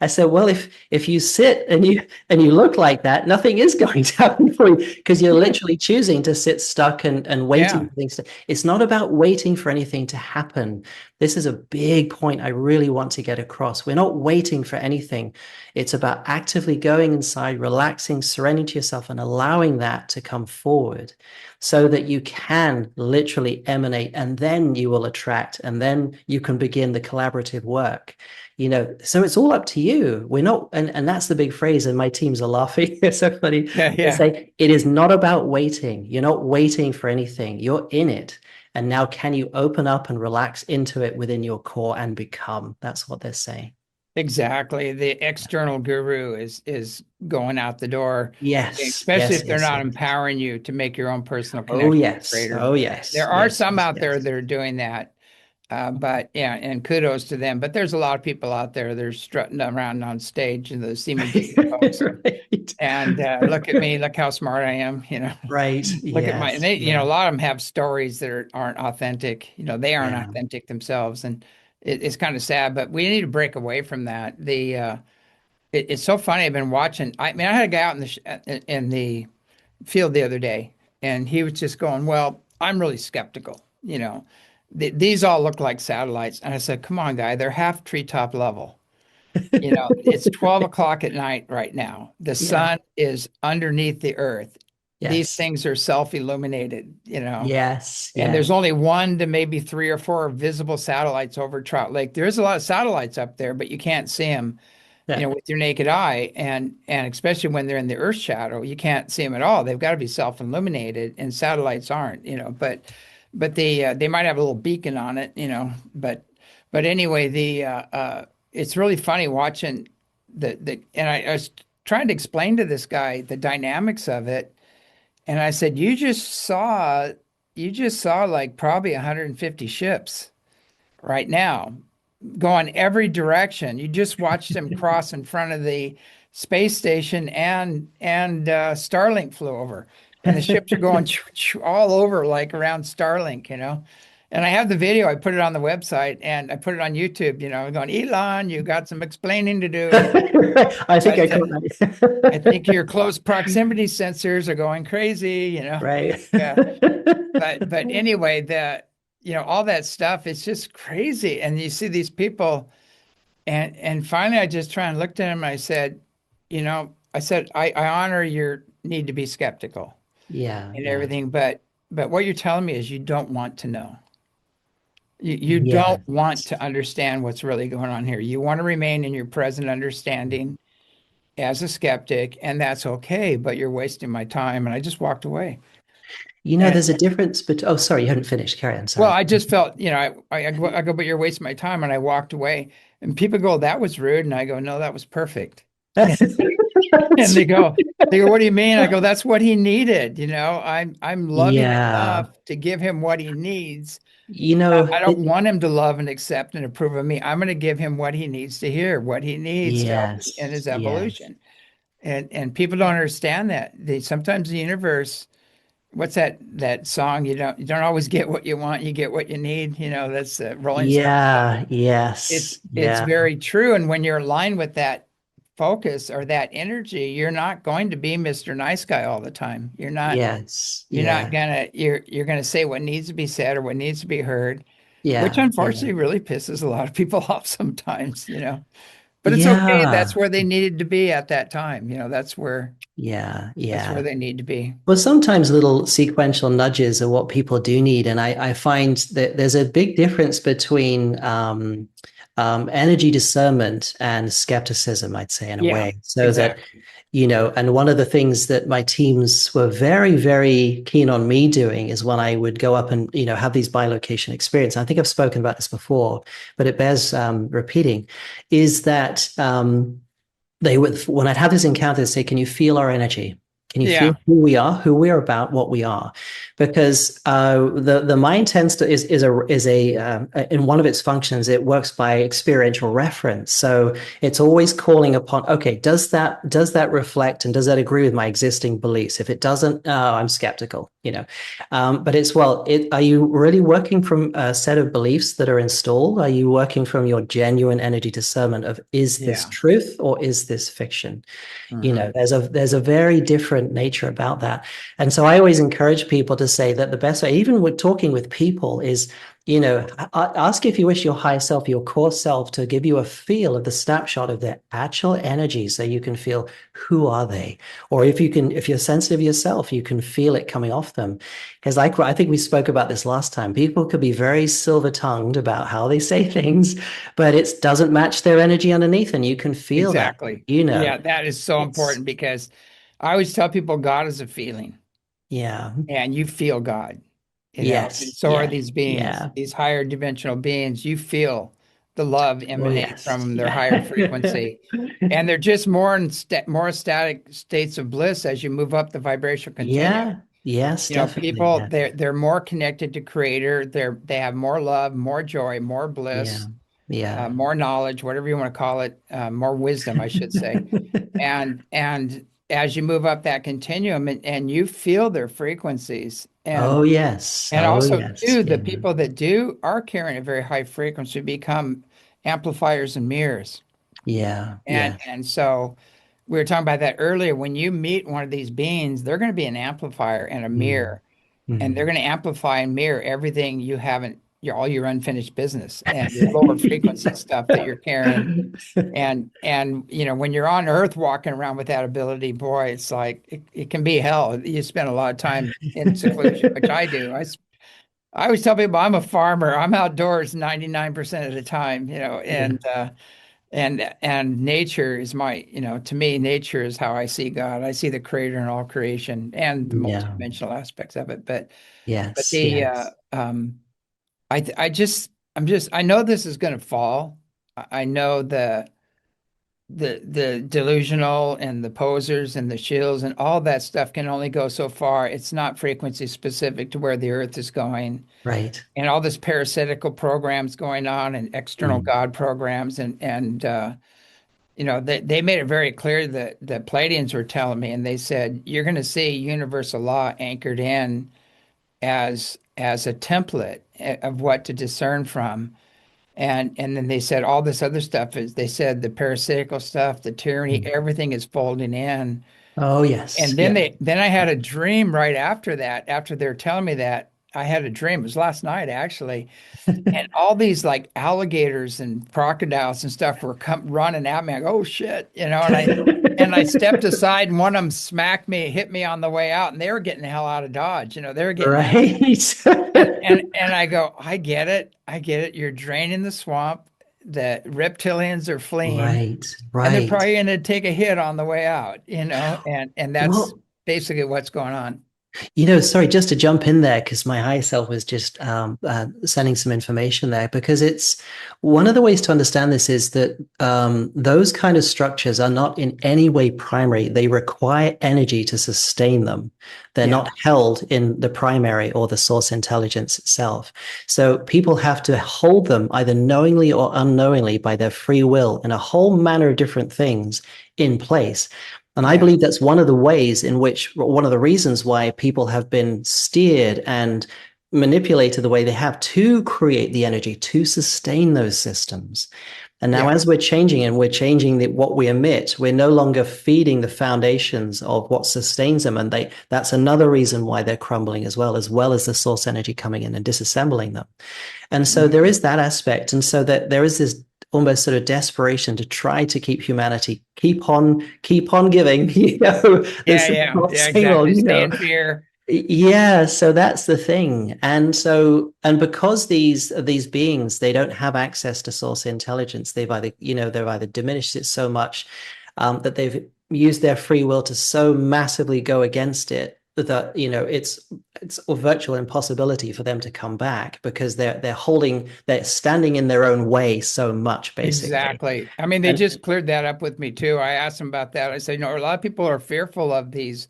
I said, well, if you sit and you look like that, nothing is going to happen for you, because you're literally choosing to sit stuck and waiting for things to. It's not about waiting for anything to happen. This is a big point I really want to get across. We're not waiting for anything. It's about actively going inside, relaxing, surrendering to yourself, and allowing that to come forward, so that you can literally emanate, and then you will attract, and then you can begin the collaborative work. So it's all up to you. We're not, and that's the big phrase, and my teams are laughing. It's so funny. They say it is not about waiting. You're not waiting for anything. You're in it. And now can you open up and relax into it within your core and become? That's what they're saying. Exactly. The external guru is going out the door. Yes. Especially if they're not yes. empowering you to make your own personal connection. Oh, yes. There are some out there that are doing that. But yeah, and kudos to them. But there's a lot of people out there that are strutting around on stage and the seeming folks. Right. And look at me, look how smart I am, Right. Look at my, and they, a lot of them have stories that aren't authentic. They aren't authentic themselves. And it's kind of sad, but we need to break away from that. It's so funny. I've been watching, I had a guy out in the field the other day, and he was just going, well, I'm really skeptical, these all look like satellites. And I said, come on, guy, they're half treetop level. It's 12 o'clock at night right now. The sun is underneath the earth. Yes. These things are self-illuminated, Yes. And there's only 1 to maybe 3 or 4 visible satellites over Trout Lake. There's a lot of satellites up there, but you can't see them, with your naked eye. And especially when they're in the Earth's shadow, you can't see them at all. They've got to be self-illuminated, and satellites aren't, but they might have a little beacon on it, but anyway, it's really funny watching and I was trying to explain to this guy the dynamics of it. And I said, you just saw like probably 150 ships right now going every direction. You just watched them cross in front of the space station, and Starlink flew over, and the ships are going all over, like around Starlink, And I have the video. I put it on the website, and I put it on YouTube. Going, Elon, you got some explaining to do. I think I caught that. I think your close proximity sensors are going crazy. Right. Yeah. But anyway, all that stuff, it's just crazy. And you see these people, and finally, I just try and looked at him. And I said, I honor your need to be skeptical. Yeah. And everything, but what you're telling me is you don't want to know. You don't want to understand what's really going on here. You want to remain in your present understanding as a skeptic, and that's okay, but you're wasting my time. And I just walked away. There's a difference, but oh, sorry, you hadn't finished. Carry on. Sorry. Well, I just felt, I go, but you're wasting my time, and I walked away. And people go, that was rude, and I go, no, that was perfect. And they go, what do you mean? I go, that's what he needed. I'm loving enough to give him what he needs. I don't want him to love and accept and approve of me. I'm going to give him what he needs to hear, what he needs to help in his evolution. And people don't understand that. Sometimes the universe, what's that song? You don't always get what you want, you get what you need. That's Rolling Stone. Yes. It's very true. And when you're aligned with that focus or that energy, you're not going to be Mr. Nice Guy all the time. You're not. Not gonna. You're gonna say what needs to be said or what needs to be heard. Which unfortunately really pisses a lot of people off sometimes. But it's okay. That's where they needed to be at that time. That's where. That's where they need to be. Well, sometimes little sequential nudges are what people do need, and I find that there's a big difference between energy discernment and skepticism, I'd say, in a way. So exactly. That, and one of the things that my teams were very, very keen on me doing is when I would go up and, have these bilocation experience. I think I've spoken about this before, but it bears repeating, is that they would, when I'd have this encounter, say, can you feel our energy? Can you feel who we are about, what we are? because the mind tends to is a in one of its functions, it works by experiential reference. So it's always calling upon, okay, does that reflect and does that agree with my existing beliefs? If it doesn't, I'm skeptical, but it's, well, are you really working from a set of beliefs that are installed? Are you working from your genuine energy discernment of, is this Yeah. truth or is this fiction? Hmm. There's a very different nature about that. And so I always encourage people to say that the best way, even with talking with people, is, ask if you wish your higher self, your core self, to give you a feel of the snapshot of their actual energy, so you can feel, who are they? Or if you're sensitive yourself, you can feel it coming off them. Because I think we spoke about this last time. People could be very silver-tongued about how they say things, but it doesn't match their energy underneath, and you can feel that. Exactly. Yeah, that is so It's, important because I always tell people God is a feeling yeah. and you feel God, and Yes. so are Yeah. these beings, Yeah. these higher dimensional beings. You feel the love Oh, emanate yes. from their higher Yeah. frequency. And they're just more in more static states of bliss as you move up the vibrational continuum. Yeah. Yes, definitely. People Yeah. they're more connected to creator. They have more love, more joy, more Yeah. bliss, Yeah. more knowledge, whatever you want to call it, more wisdom, I should say. And as you move up that continuum, and you feel their frequencies, Oh, yes. and Oh, also yes. too, the Yeah. people that do are carrying a very high frequency become amplifiers and mirrors. Yeah. Yeah. And so we were talking about that earlier. When you meet one of these beings, they're going to be an amplifier and a Mm. mirror, and they're Mm. going to amplify and mirror everything you haven't, all your unfinished business and your lower frequency stuff that you're carrying. And when you're on Earth walking around with that ability, boy, it's like it can be hell. You spend a lot of time in seclusion, which I do. I always tell people I'm a farmer. I'm outdoors 99% of the time, Yeah. and nature is my, to me, nature is how I see God. I see the creator in all creation and the Yeah. multidimensional aspects of it. But Yes. Yes. I know this is going to fall. I know the delusional and the posers and the shills and all that stuff can only go so far. It's not frequency specific to where the earth is going. Right. And all this parasitical programs going on and external Mm. God programs they made it very clear that the Palladians were telling me, and they said you're going to see universal law anchored in as a template of what to discern from. And then they said all this other stuff is, they said the parasitical stuff, the tyranny, Mm. everything is folding in. Oh, yes. And then Yeah. then I had a dream right after that, after they're telling me that. I had a dream. It was last night actually, and all these like alligators and crocodiles and stuff were come running at me. I go, oh shit, and I stepped aside, and one of them smacked me, hit me on the way out, and they were getting the hell out of Dodge. They were getting out. Right. And I go, I get it. I get it. You're draining the swamp. The reptilians are fleeing, Right. and they're Right. probably going to take a hit on the way out, and that's Well, basically what's going on. Sorry, just to jump in there, because my higher self was just sending some information there, because it's one of the ways to understand this is that those kind of structures are not in any way primary. They require energy to sustain them. They're Yeah. not held in the primary or the source intelligence itself. So people have to hold them either knowingly or unknowingly by their free will and a whole manner of different things in place. And I Yeah. believe that's one of the ways in which, one of the reasons why people have been steered and manipulated the way they have to create the energy to sustain those systems. And now, Yeah. as we're changing and we're changing what we emit, we're no longer feeding the foundations of what sustains them. And that's another reason why they're crumbling as well as the source energy coming in and disassembling them. And so there Mhm. is that aspect. And so that there is this almost sort of desperation to try to keep humanity keep on giving, Yeah. this Yeah. Yeah. signal, Exactly. Stay in fear. yeah, so that's the thing. And because these beings, they don't have access to source intelligence, they've either diminished it so much that they've used their free will to so massively go against it that it's a virtual impossibility for them to come back, because they're standing in their own way so much, basically. Exactly. I mean, they And just cleared that up with me too. I asked them about that. I said, a lot of people are fearful of these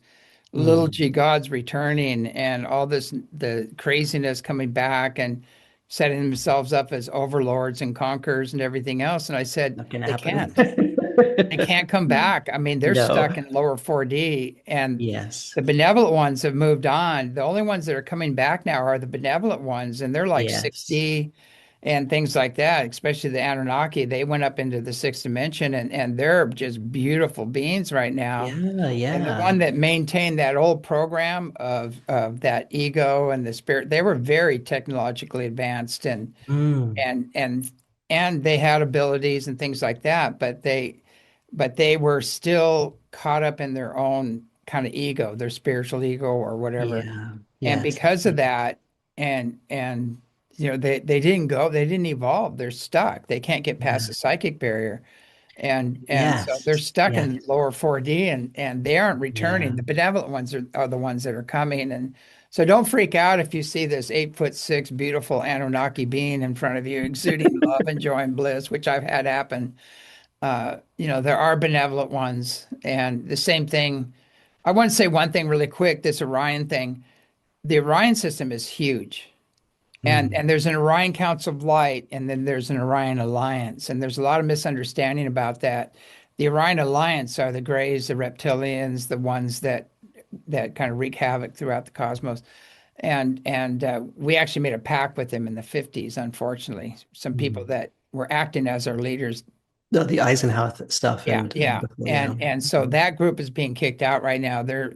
little g gods returning and all this, the craziness coming back and setting themselves up as overlords and conquerors and everything else. And I said, Not gonna they happen. can't. They can't come back. I mean, they're No. stuck in lower 4D, and Yes. the benevolent ones have moved on. The only ones that are coming back now are the benevolent ones, and they're like Yes. 6D and things like that, especially the Anunnaki. They went up into the sixth dimension, and they're just beautiful beings right now. Yeah, And the yeah. one that maintained that old program of that ego and the spirit, they were very technologically advanced Mm. and and and they had abilities and things like that, but they were still caught up in their own kind of ego, their spiritual ego or whatever. Yeah. And Yes. because of that, and they didn't go, they didn't evolve. They're stuck. They can't get past Yeah. the psychic barrier. And so they're Yes. stuck Yes. in lower 4D and they aren't returning. Yeah. The benevolent ones are the ones that are coming. And so don't freak out if you see this 8'6" beautiful Anunnaki being in front of you, exuding love and joy and bliss, which I've had happen. There are benevolent ones, and the same thing. I want to say one thing really quick, this Orion thing. The Orion system is huge. And Mm. and there's an Orion Council of Light, and then there's an Orion Alliance, and there's a lot of misunderstanding about that. The Orion Alliance are the Greys, the reptilians, the ones that kind of wreak havoc throughout the cosmos. And we actually made a pact with them in the 50s, unfortunately. Some people Mm. that were acting as our leaders. The Eisenhower stuff Yeah, and yeah. before, yeah. And so Mm. that group is being kicked out right now. They're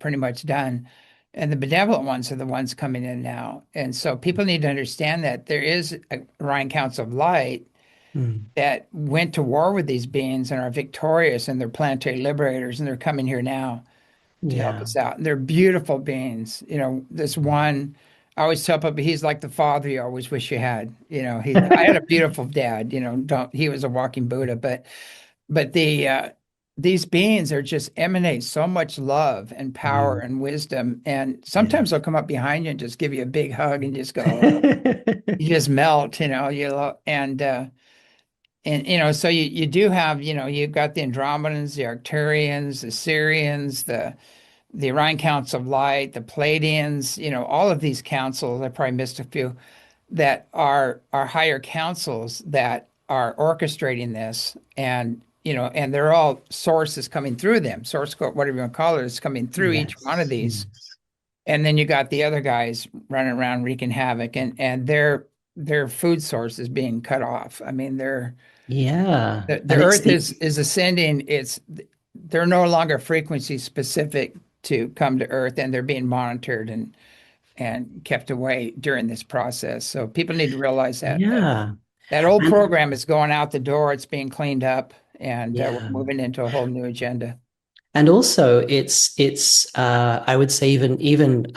pretty much done. And the benevolent ones are the ones coming in now. And so people need to understand that there is a Orion Council of Light Mm. that went to war with these beings and are victorious, and they're planetary liberators, and they're coming here now to help Yeah. us out. And they're beautiful beings. This one, I always tell people he's like the father you always wish you had. I had a beautiful dad, don't he was a walking Buddha, but these beings are just emanate so much love and power Mm. and wisdom. And Yeah. sometimes they'll come up behind you and just give you a big hug and just go, you just melt, so you do have, you've got the Andromedans, the Arcturians, the Syrians, the Orion Council of Light, the Pleiadians, all of these councils, I probably missed a few, that are higher councils that are orchestrating this. And they're all sources coming through them, source code, whatever you want to call it, is coming through each one of Yes. these. Yes. And then you got the other guys running around wreaking havoc, and their food source is being cut off. I mean, Yeah. the And it's earth the is ascending. They're no longer frequency specific to come to earth, and they're being monitored and kept away during this process. So people need to realize yeah. that old And program is going out the door. It's being cleaned up, and we're yeah. moving into a whole new agenda. And also it's I would say even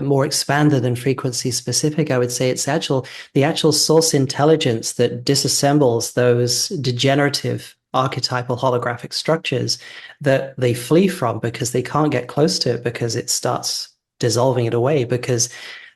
more expanded than frequency specific. I would say it's the actual source intelligence that disassembles those degenerative archetypal holographic structures that they flee from because they can't get close to it because it starts dissolving it away because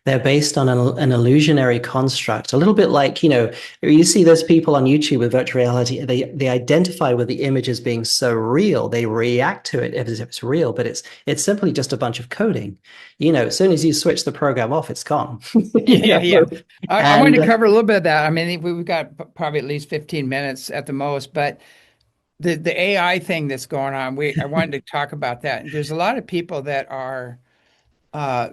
they're based on an illusionary construct, a little bit like, you see those people on YouTube with virtual reality, they identify with the image as being so real, they react to it as if it's real, but it's simply just a bunch of coding. As soon as you switch the program off, it's gone. Yeah, yeah. I wanted And to cover a little bit of that. I mean, we've got probably at least 15 minutes at the most, but the AI thing that's going on, I wanted to talk about that. There's a lot of people that are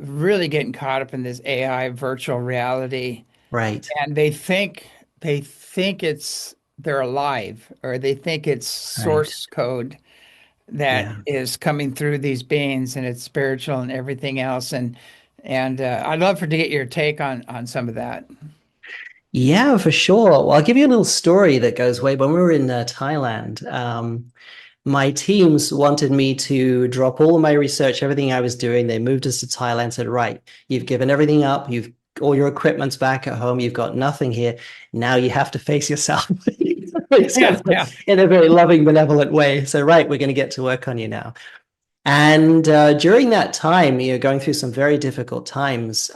really getting caught up in this AI virtual reality, right. and they think they're alive, or they think it's Right. source code that Yeah. is coming through these beings, and it's spiritual and everything else. And I'd love to get your take on some of that. Yeah, for sure. Well, I'll give you a little story that goes way. When we were in Thailand, my teams wanted me to drop all of my research, everything I was doing. They moved us to Thailand, said, right, you've given everything up. All your equipment's back at home. You've got nothing here. Now you have to face yourself. Yeah, yeah. In a very loving, benevolent way. So, right, we're going to get to work on you now. And during that time, going through some very difficult times,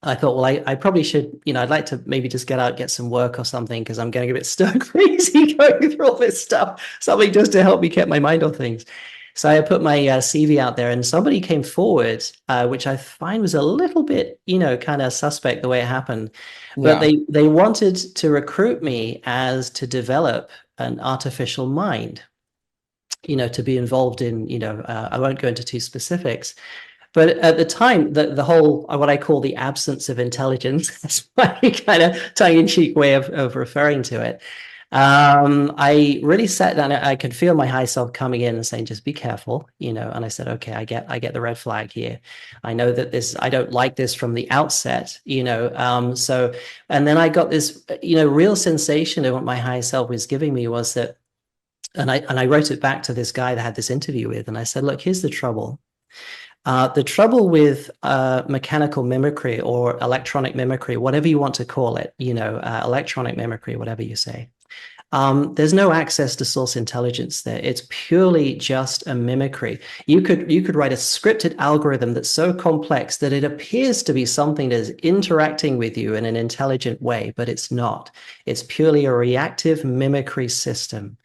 I thought, well, I probably should, I'd like to maybe just get out, get some work or something, because I'm getting a bit stir crazy going through all this stuff. Something just to help me get my mind on things. So I put my CV out there, and somebody came forward, which I find was a little bit, kind of suspect the way it happened. But Yeah. they wanted to recruit me as to develop an artificial mind, to be involved in, I won't go into too specifics. But at the time, the whole, what I call the absence of intelligence, that's my kind of tongue-in-cheek way of referring to it. I really sat down. I could feel my high self coming in and saying, "Just be careful," And I said, "Okay, I get the red flag here. I know that I don't like this from the outset. So, and then I got this, real sensation of what my high self was giving me was that, and I wrote it back to this guy that I had this interview with, and I said, "Look, here's the trouble." The trouble with mechanical mimicry or electronic mimicry, whatever you want to call it, electronic mimicry, whatever you say, there's no access to source intelligence there. It's purely just a mimicry. You could write a scripted algorithm that's so complex that it appears to be something that is interacting with you in an intelligent way, but it's not. It's purely a reactive mimicry system.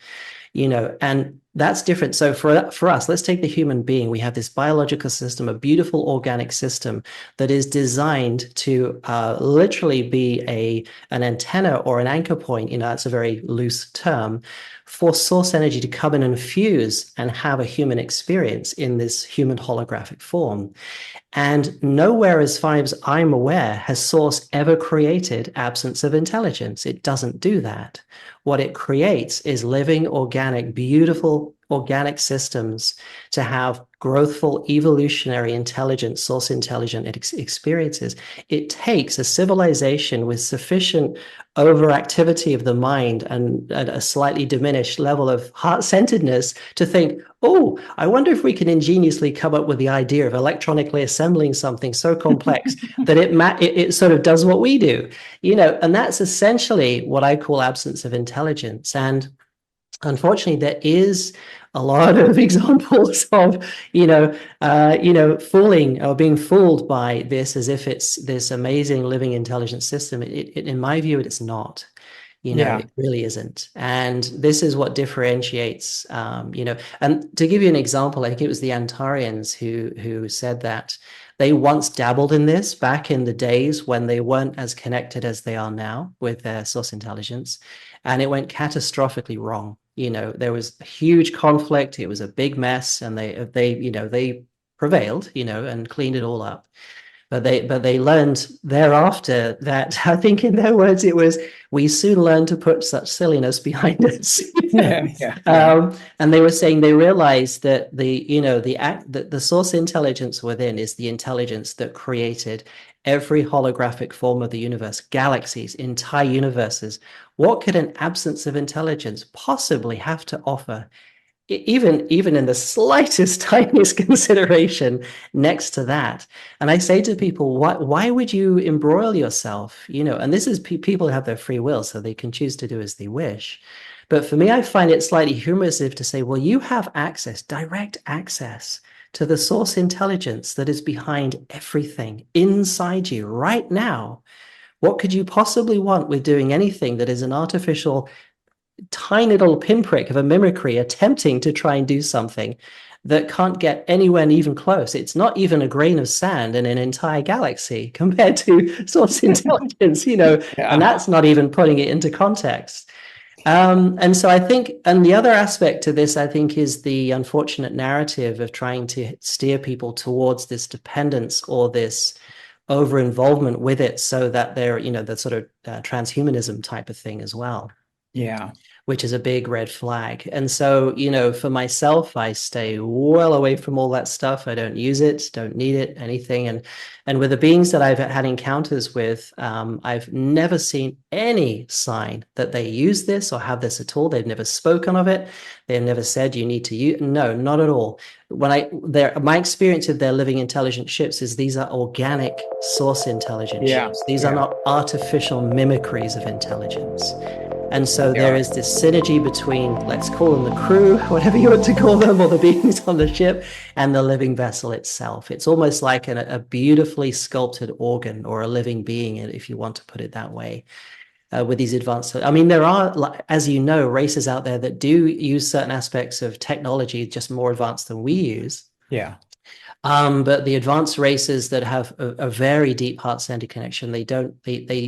And that's different. So for us, let's take the human being. We have this biological system, a beautiful organic system that is designed to literally be an antenna or an anchor point. That's a very loose term for source energy to come in and fuse and have a human experience in this human holographic form. And nowhere, as far as I'm aware, has source ever created absence of intelligence. It doesn't do that. What it creates is living, organic, beautiful organic systems to have growthful, evolutionary, intelligent, source intelligent experiences. It takes a civilization with sufficient overactivity of the mind and a slightly diminished level of heart-centeredness to think, oh, I wonder if we can ingeniously come up with the idea of electronically assembling something so complex that it sort of does what we do, and that's essentially what I call absence of intelligence. And unfortunately, there is a lot of examples of, fooling or being fooled by this as if it's this amazing living intelligent system. In my view, it's not. Yeah. It really isn't. And this is what differentiates, and to give you an example, I think it was the Antarians who said that they once dabbled in this back in the days when they weren't as connected as they are now with their source intelligence, and it went catastrophically wrong. There was huge conflict. It was a big mess, and they prevailed, and cleaned it all up. But they learned thereafter that, I think in their words, it was, we soon learned to put such silliness behind us. Yeah. And they were saying they realized that the source intelligence within is the intelligence that created every holographic form of the universe, galaxies, entire universes. What could an absence of intelligence possibly have to offer? Even in the slightest, tiniest consideration next to that. And I say to people, why would you embroil yourself? And this is people have their free will, so they can choose to do as they wish. But for me, I find it slightly humorous to say, well, you have access, direct access to the source intelligence that is behind everything inside you right now. What could you possibly want with doing anything that is an artificial tiny little pinprick of a mimicry attempting to try and do something that can't get anywhere even close? It's not even a grain of sand in an entire galaxy compared to source intelligence, Yeah. and that's not even putting it into context. And so I think, and the other aspect to this, I think, is the unfortunate narrative of trying to steer people towards this dependence or this over involvement with it, so that they're, the sort of transhumanism type of thing as well. Yeah. Which is a big red flag. And so, for myself, I stay well away from all that stuff. I don't use it, don't need it, anything. And with the beings that I've had encounters with, I've never seen any sign that they use this or have this at all. They've never spoken of it. They've never said you need to use. No, not at all. My experience of their living intelligent ships is these are organic source intelligent ships. These are not artificial mimicries of intelligence. And so there is this synergy between, let's call them the crew, whatever you want to call them, or the beings on the ship, and the living vessel itself. It's almost like a beautifully sculpted organ or a living being, if you want to put it that way. with these advanced. I mean, there are, as you know, races out there that do use certain aspects of technology just more advanced than we use. Yeah. But the advanced races that have a very deep heart-centered connection, they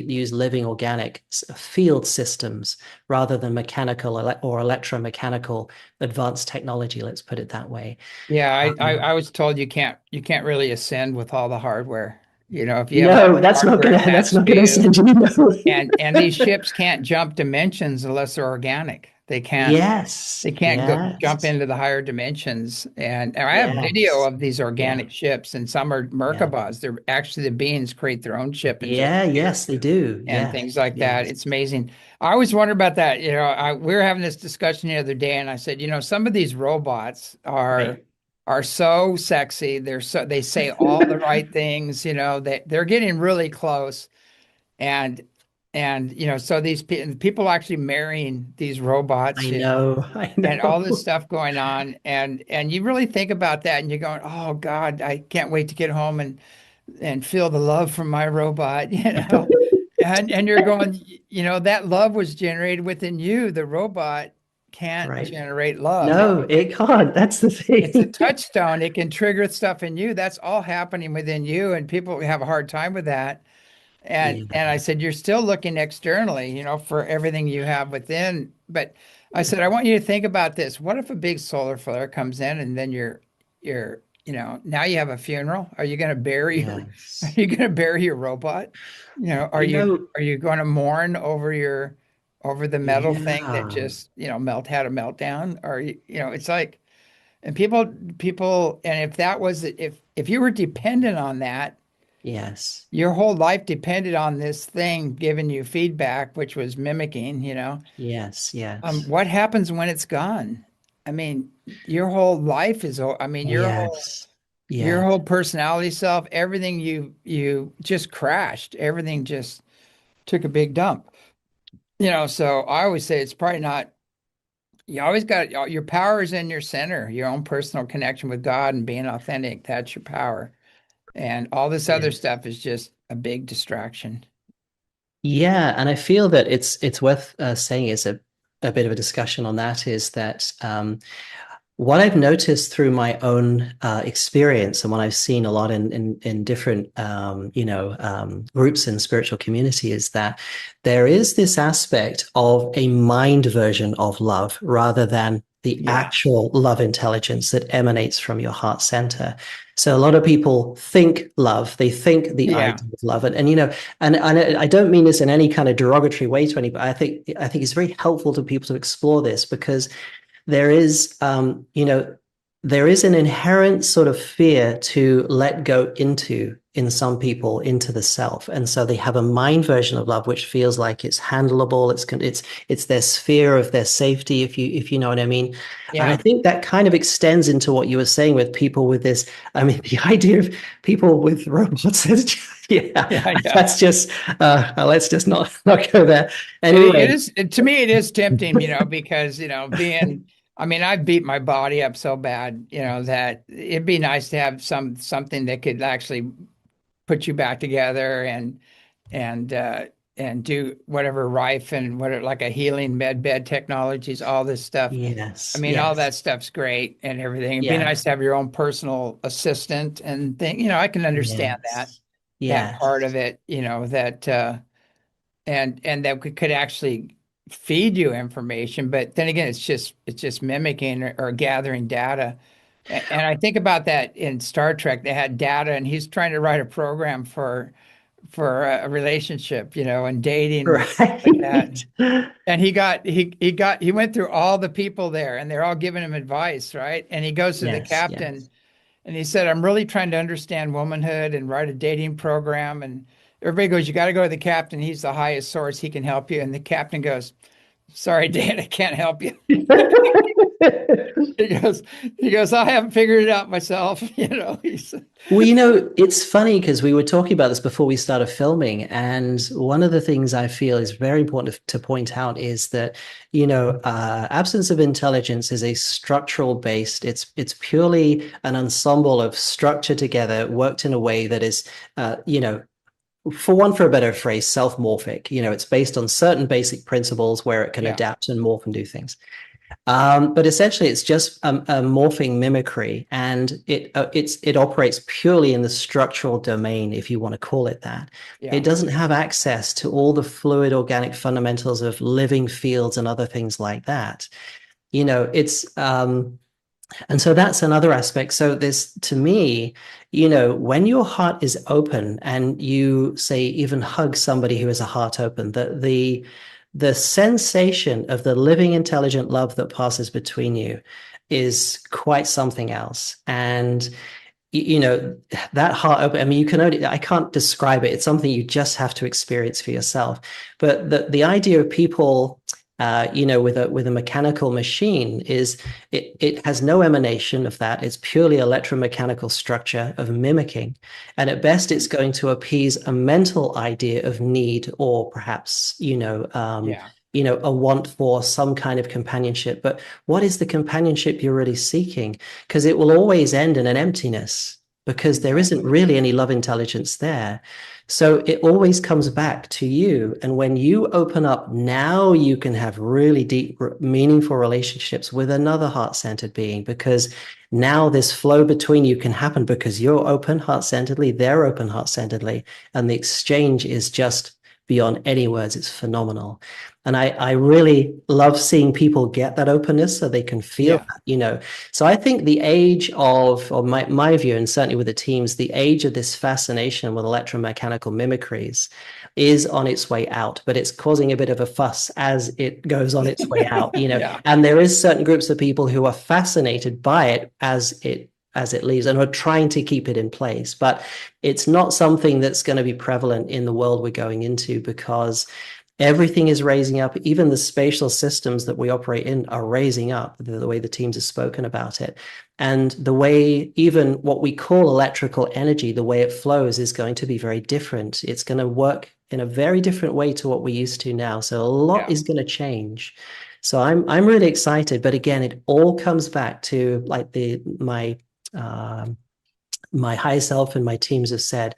use living organic field systems rather than mechanical or electromechanical advanced technology. Let's put it that way. Yeah, I Um, was told you can't really ascend with all the hardware. If you have all no, the hardware that's attached not to gonna you, send you nowhere. and these ships can't jump dimensions unless they're organic. They can't Yes, they can't go jump yes, into the higher dimensions. And I have video yes, of these yeah, organic ships, and some are yeah, Merkabahs. They're actually the beings create their own ship and just yeah, yes, they do. and Yes, things like that. yes, It's amazing. I always wonder about that. We were having this discussion the other day, and I said, some of these robots right. are so sexy. They say all the right things. They're getting really close, and so these people actually marrying these robots, I know, I and all know. this stuff going on, and you really think about that, and you're going, oh God, I can't wait to get home and feel the love from my robot, and you're going, that love was generated within you. The robot can't Right. generate love. No, it can't. That's the It's a thing. touchstone. It can trigger stuff in you. That's all happening within you, and people have a hard time with that. And Yeah, I said, you're still looking externally, for everything you have within. But I said, I want you to think about this. What if a big solar flare comes in and then now you have a funeral? Are you going to bury are yes. you going to bury your robot? Are You you know, are you going to mourn over the metal thing that yeah, just, had a meltdown? Or it's like, and and if you were dependent on that, yes, your whole life depended on this thing giving you feedback, which was mimicking. yes, yes, What happens when it's gone? I mean, your whole life is, I mean, yes, your yes, whole personality self, everything you just crashed. Everything just took a big dump. So I always say it's probably not, you always got your power is in your center, your own personal connection with God and being authentic. That's your power. And all this yeah. other stuff is just a big distraction. Yeah, and I feel that it's worth saying is a bit of a discussion on that is that what I've noticed through my own experience and what I've seen a lot in different groups in spiritual community is that there is this aspect of a mind version of love rather than the Yeah. actual love intelligence that emanates from your heart center. So a lot of people think love, they think the Yeah. idea of love, and I don't mean this in any kind of derogatory way to anybody. I think it's very helpful to people to explore this because there is, there is an inherent sort of fear to let go in some people into the self, and so they have a mind version of love which feels like it's handleable. It's their sphere of their safety, if you know what I mean. And I Yeah. think that kind of extends into what you were saying with people with this. I mean, the idea of people with robots. Yeah, Yeah. Yeah. that's just. Let's just not go there. It Anyway. is to me it is tempting, because I mean, I've beat my body up so bad, that it'd be nice to have something that could actually put you back together and and do whatever rife and what like a healing med bed technologies, all this stuff. I Yes, mean, all that yes, stuff's great and everything. It'd be nice yes, to have your own personal assistant and thing. I can understand yes, that part yes, of it, that and that we could actually feed you information. But then again, it's just mimicking or gathering data. And I think about that in Star Trek. They had data, and he's trying to write a program for a relationship, and dating and stuff like that. right. And he went through all the people there, and they're all giving him advice, right? And he goes to the Yes, yes. captain, and he said, I'm really trying to understand womanhood and write a dating program. And everybody goes, you got to go to the captain. He's the highest source. He can help you. And the captain goes, sorry, Dan, I can't help you. He goes, he goes, I haven't figured it out myself. He's, Well, it's funny because we were talking about this before we started filming, and one of the things I feel is very important to point out is that, absence of intelligence is a structural based. It's purely an ensemble of structure together, worked in a way that is, for a better phrase, self-morphic. It's based on certain basic principles where it can Yeah. adapt and morph and do things. But essentially, it's just a morphing mimicry, and it operates purely in the structural domain, if you want to call it that. It Yeah. doesn't have access to all the fluid organic fundamentals of living fields and other things like that. It's and so that's another aspect. So this, to me, when your heart is open and you say even hug somebody who has a heart open, the sensation of the living intelligent love that passes between you is quite something else. And that heart open, I mean, I can't describe it. It's something you just have to experience for yourself. But the idea of people with a mechanical machine is it has no emanation of that. It's purely electromechanical structure of mimicking. And at best, it's going to appease a mental idea of need, or perhaps, Yeah. a want for some kind of companionship. But what is the companionship you're really seeking? Because it will always end in an emptiness, because there isn't Exactly. really any love intelligence there. So it always comes back to you. And when you open up, now you can have really deep, meaningful relationships with another heart-centered being, because now this flow between you can happen because you're open heart-centeredly, they're open heart-centeredly, and the exchange is just beyond any words. It's phenomenal. And I really love seeing people get that openness so they can feel Yeah. that. So I think the age of, or my view, and certainly with the teams, the age of this fascination with electromechanical mimicries is on its way out, but it's causing a bit of a fuss as it goes on its way out. Yeah. And there is certain groups of people who are fascinated by it as it leaves, and are trying to keep it in place. But it's not something that's going to be prevalent in the world we're going into, because everything is raising up. Even the spatial systems that we operate in are raising up, the way the teams have spoken about it. And the way even what we call electrical energy, the way it flows, is going to be very different. It's going to work in a very different way to what we're used to now. So a lot Yeah. is going to change. So I'm really excited. But again, it all comes back to, like, my high self and my teams have said,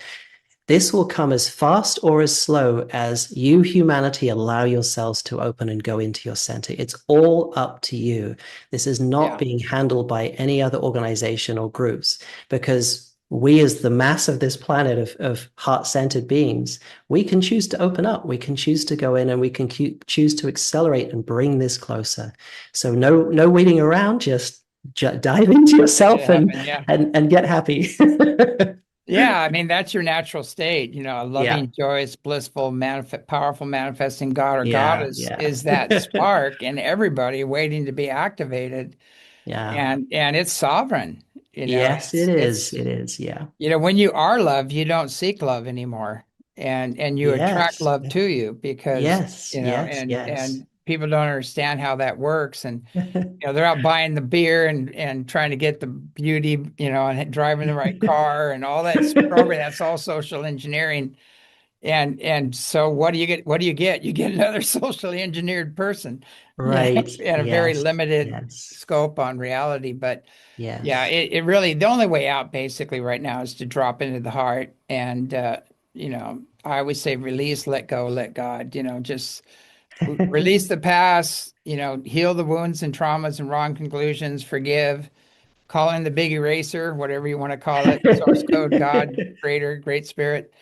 this will come as fast or as slow as you, humanity, allow yourselves to open and go into your center. It's all up to you. This is not Yeah. being handled by any other organization or groups, because we, as the mass of this planet of heart-centered beings, we can choose to open up. We can choose to go in, and we can choose to accelerate and bring this closer. So no waiting around, just dive into Make it yourself and happen. Yeah. and get happy. Yeah, I mean that's your natural state, a Yeah. loving, joyous, blissful, powerful manifesting God or Yeah, goddess yeah. is that spark in everybody waiting to be activated, Yeah. and it's sovereign. Yes, it is. It's It is. Yeah. when you are love, you don't seek love anymore, and you attract Yes. love to you because Yes. Yes. Yes. and people don't understand how that works, and they're out buying the beer and trying to get the beauty, and driving the right car and all that's program. That's all social engineering. And so what do you get? What do you get? You get another socially engineered person, Right. and a very Yes. limited Yes. scope on reality. But yeah, Yes. it really, the only way out basically right now is to drop into the heart. And I always say release, let go, let God, just release the past, heal the wounds and traumas and wrong conclusions, forgive, call in the big eraser, whatever you want to call it, source code, God, creator, great spirit,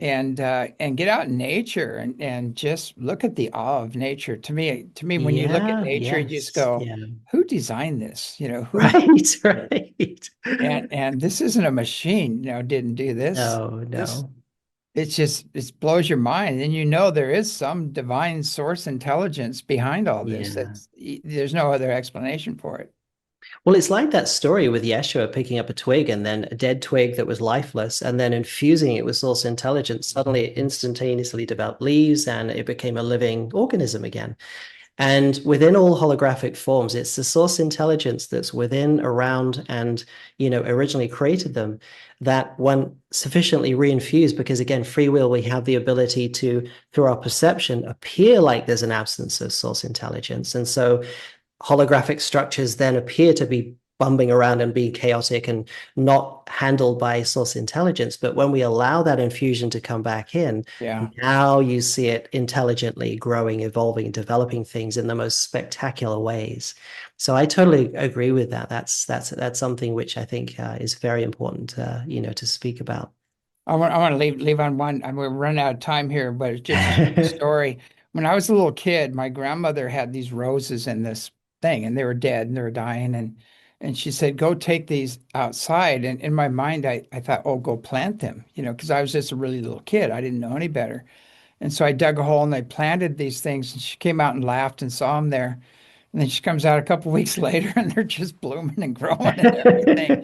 and get out in nature and just look at the awe of nature. To me, when you look at Yeah. nature, you just Yes. go, Yeah. who designed this? Who Right. Right. and this isn't a machine, didn't do this. No, This no. it blows your mind. And there is some divine source intelligence behind all this. Yeah. There's no other explanation for it. Well, it's like that story with Yeshua picking up a twig, and then a dead twig that was lifeless, and then infusing it with source intelligence. Suddenly, it instantaneously developed leaves, and it became a living organism again. And within all holographic forms, it's the source intelligence that's within, around, and originally created them, that when sufficiently reinfused, because again, free will, we have the ability to, through our perception, appear like there's an absence of source intelligence. And so holographic structures then appear to be bumbling around and being chaotic and not handled by source intelligence. But when we allow that infusion to come back in, Yeah. now you see it intelligently growing, evolving, developing things in the most spectacular ways. So I totally agree with that. That's something which I think is very important, to speak about. I want to leave on one. I'm going to run out of time here, but it's just a quick story. When I was a little kid, my grandmother had these roses in this thing, and they were dead and they were dying. And she said, "Go take these outside." And in my mind, I thought, "Oh, go plant them," because I was just a really little kid. I didn't know any better. And so I dug a hole and I planted these things. And she came out and laughed and saw them there. And then she comes out a couple weeks later, and they're just blooming and growing and everything.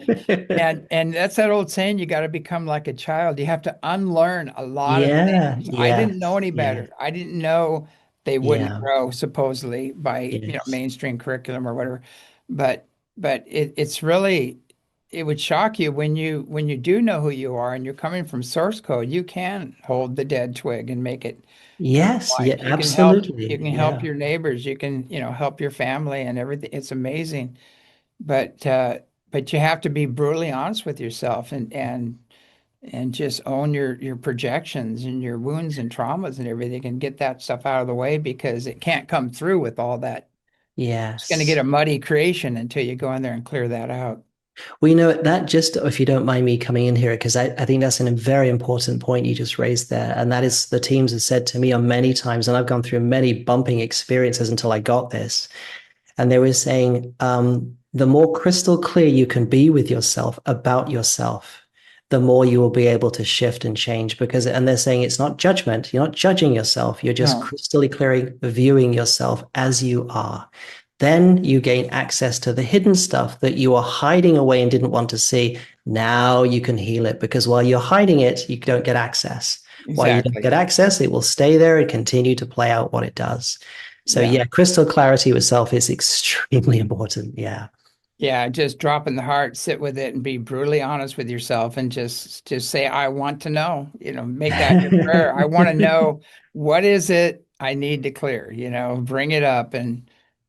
And that's that old saying, you got to become like a child. You have to unlearn a lot of Yeah, things. I didn't know yes, any yeah, better. I didn't know they wouldn't yeah, grow supposedly by, yes. mainstream curriculum or whatever. But it's really it would shock you when you do know who you are and you're coming from source code, you can hold the dead twig and make it come to Yes, yeah, life. You absolutely. can help Yeah. your neighbors, you can, help your family and everything. It's amazing. But but you have to be brutally honest with yourself and just own your projections and your wounds and traumas and everything and get that stuff out of the way because it can't come through with all that. It's going to get Yes. a muddy creation until you go in there and clear that out. Well, that just, if you don't mind me coming in here, because I think that's a very important point you just raised there. And that is the teams have said to me on many times, and I've gone through many bumping experiences until I got this. And they were saying, the more crystal clear you can be with yourself about yourself, the more you will be able to shift and change. And they're saying it's not judgment. You're not judging yourself. You're just No, crystally clearing, viewing yourself as you are. Then you gain access to the hidden stuff that you are hiding away and didn't want to see. Now you can heal it because while you're hiding it, you don't get access. While you don't exactly. get access, it will stay there and continue to play out what it does. So Yeah. yeah, crystal clarity with self is extremely important. Yeah. Yeah, just drop in the heart, sit with it and be brutally honest with yourself and just say, I want to know, make that your prayer. I want to know what is it I need to clear, bring it up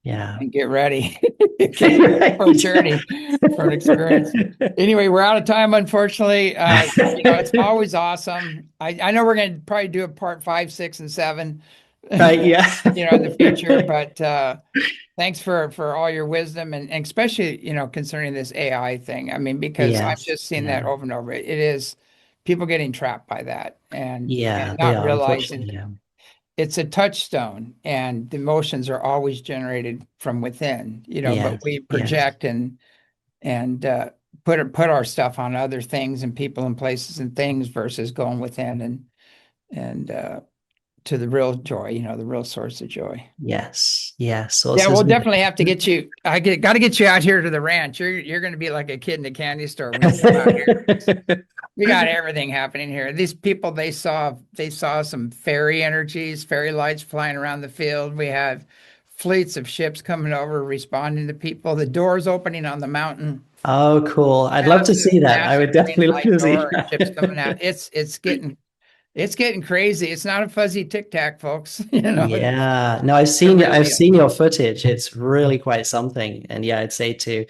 Yeah. and get ready. Right. For a journey, for an experience. Anyway, we're out of time, unfortunately. It's always awesome. I know we're going to probably do a part 5, 6, and 7, Right. Yeah. in the future, but thanks for all your wisdom and especially, concerning this AI thing. I mean, because I'm Yes. just seeing that Yeah. over and over. It is people getting trapped by that and Yeah. They not are, unfortunately. realizing Yeah. it's a touchstone and the emotions are always generated from within, but Yes. we Yes. project and put our stuff on other things and people and places and things versus going within and to the real joy, the real source of joy. Yes. Yes. Yeah, we'll Sources. definitely have to get you. Got to get you out here to the ranch. You're going to be like a kid in a candy store when you come out here. We got everything happening here. These people they saw some fairy energies, fairy lights flying around the field. We have fleets of ships coming over responding to people. The doors opening on the mountain. Oh, cool. I'd love to Massive, see that. I massive would green definitely love light to see door and ships coming out. that. It's getting crazy. It's not a fuzzy tic tac, folks. Yeah. No, It's the real I've deal. seen your footage. It's really quite something. And yeah, I'd say to,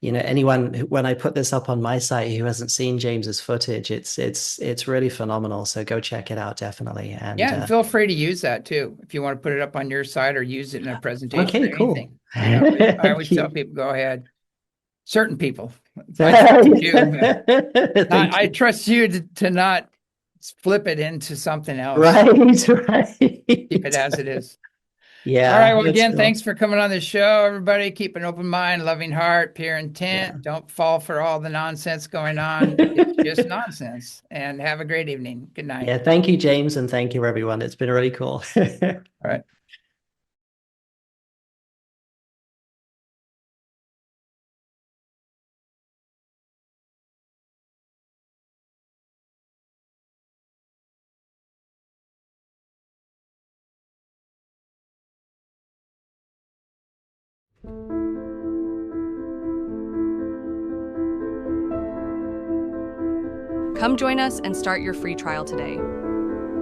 anyone when I put this up on my site who hasn't seen James's footage, it's really phenomenal. So go check it out, definitely. And Yeah, and feel free to use that too if you want to put it up on your site or use it in a presentation okay, or anything. cool. I always Thank tell you. people go ahead. Certain people, I trust you, but not. Thank I you. trust you to not flip it into something else. Right, Keep it right. as it is. All right. Yeah, Well, that's again, cool. thanks for coming on the show, everybody. Keep an open mind, loving heart, pure Yeah. intent. Don't fall for all the nonsense going on. It's just nonsense. And have a great evening. Good night. Yeah, thank you, James, and thank you, everyone. It's been really cool. All right. Come join us and start your free trial today.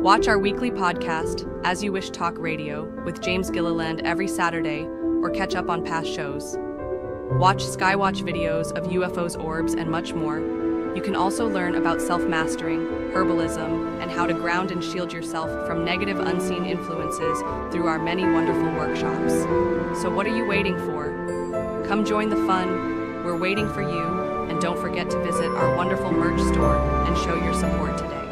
Watch our weekly podcast, As You Wish Talk Radio, with James Gilliland every Saturday, or catch up on past shows. Watch Skywatch videos of UFOs, orbs, and much more. You can also learn about self-mastering, herbalism, and how to ground and shield yourself from negative unseen influences through our many wonderful workshops. So what are you waiting for? Come join the fun. We're waiting for you. And don't forget to visit our wonderful merch store and show your support today.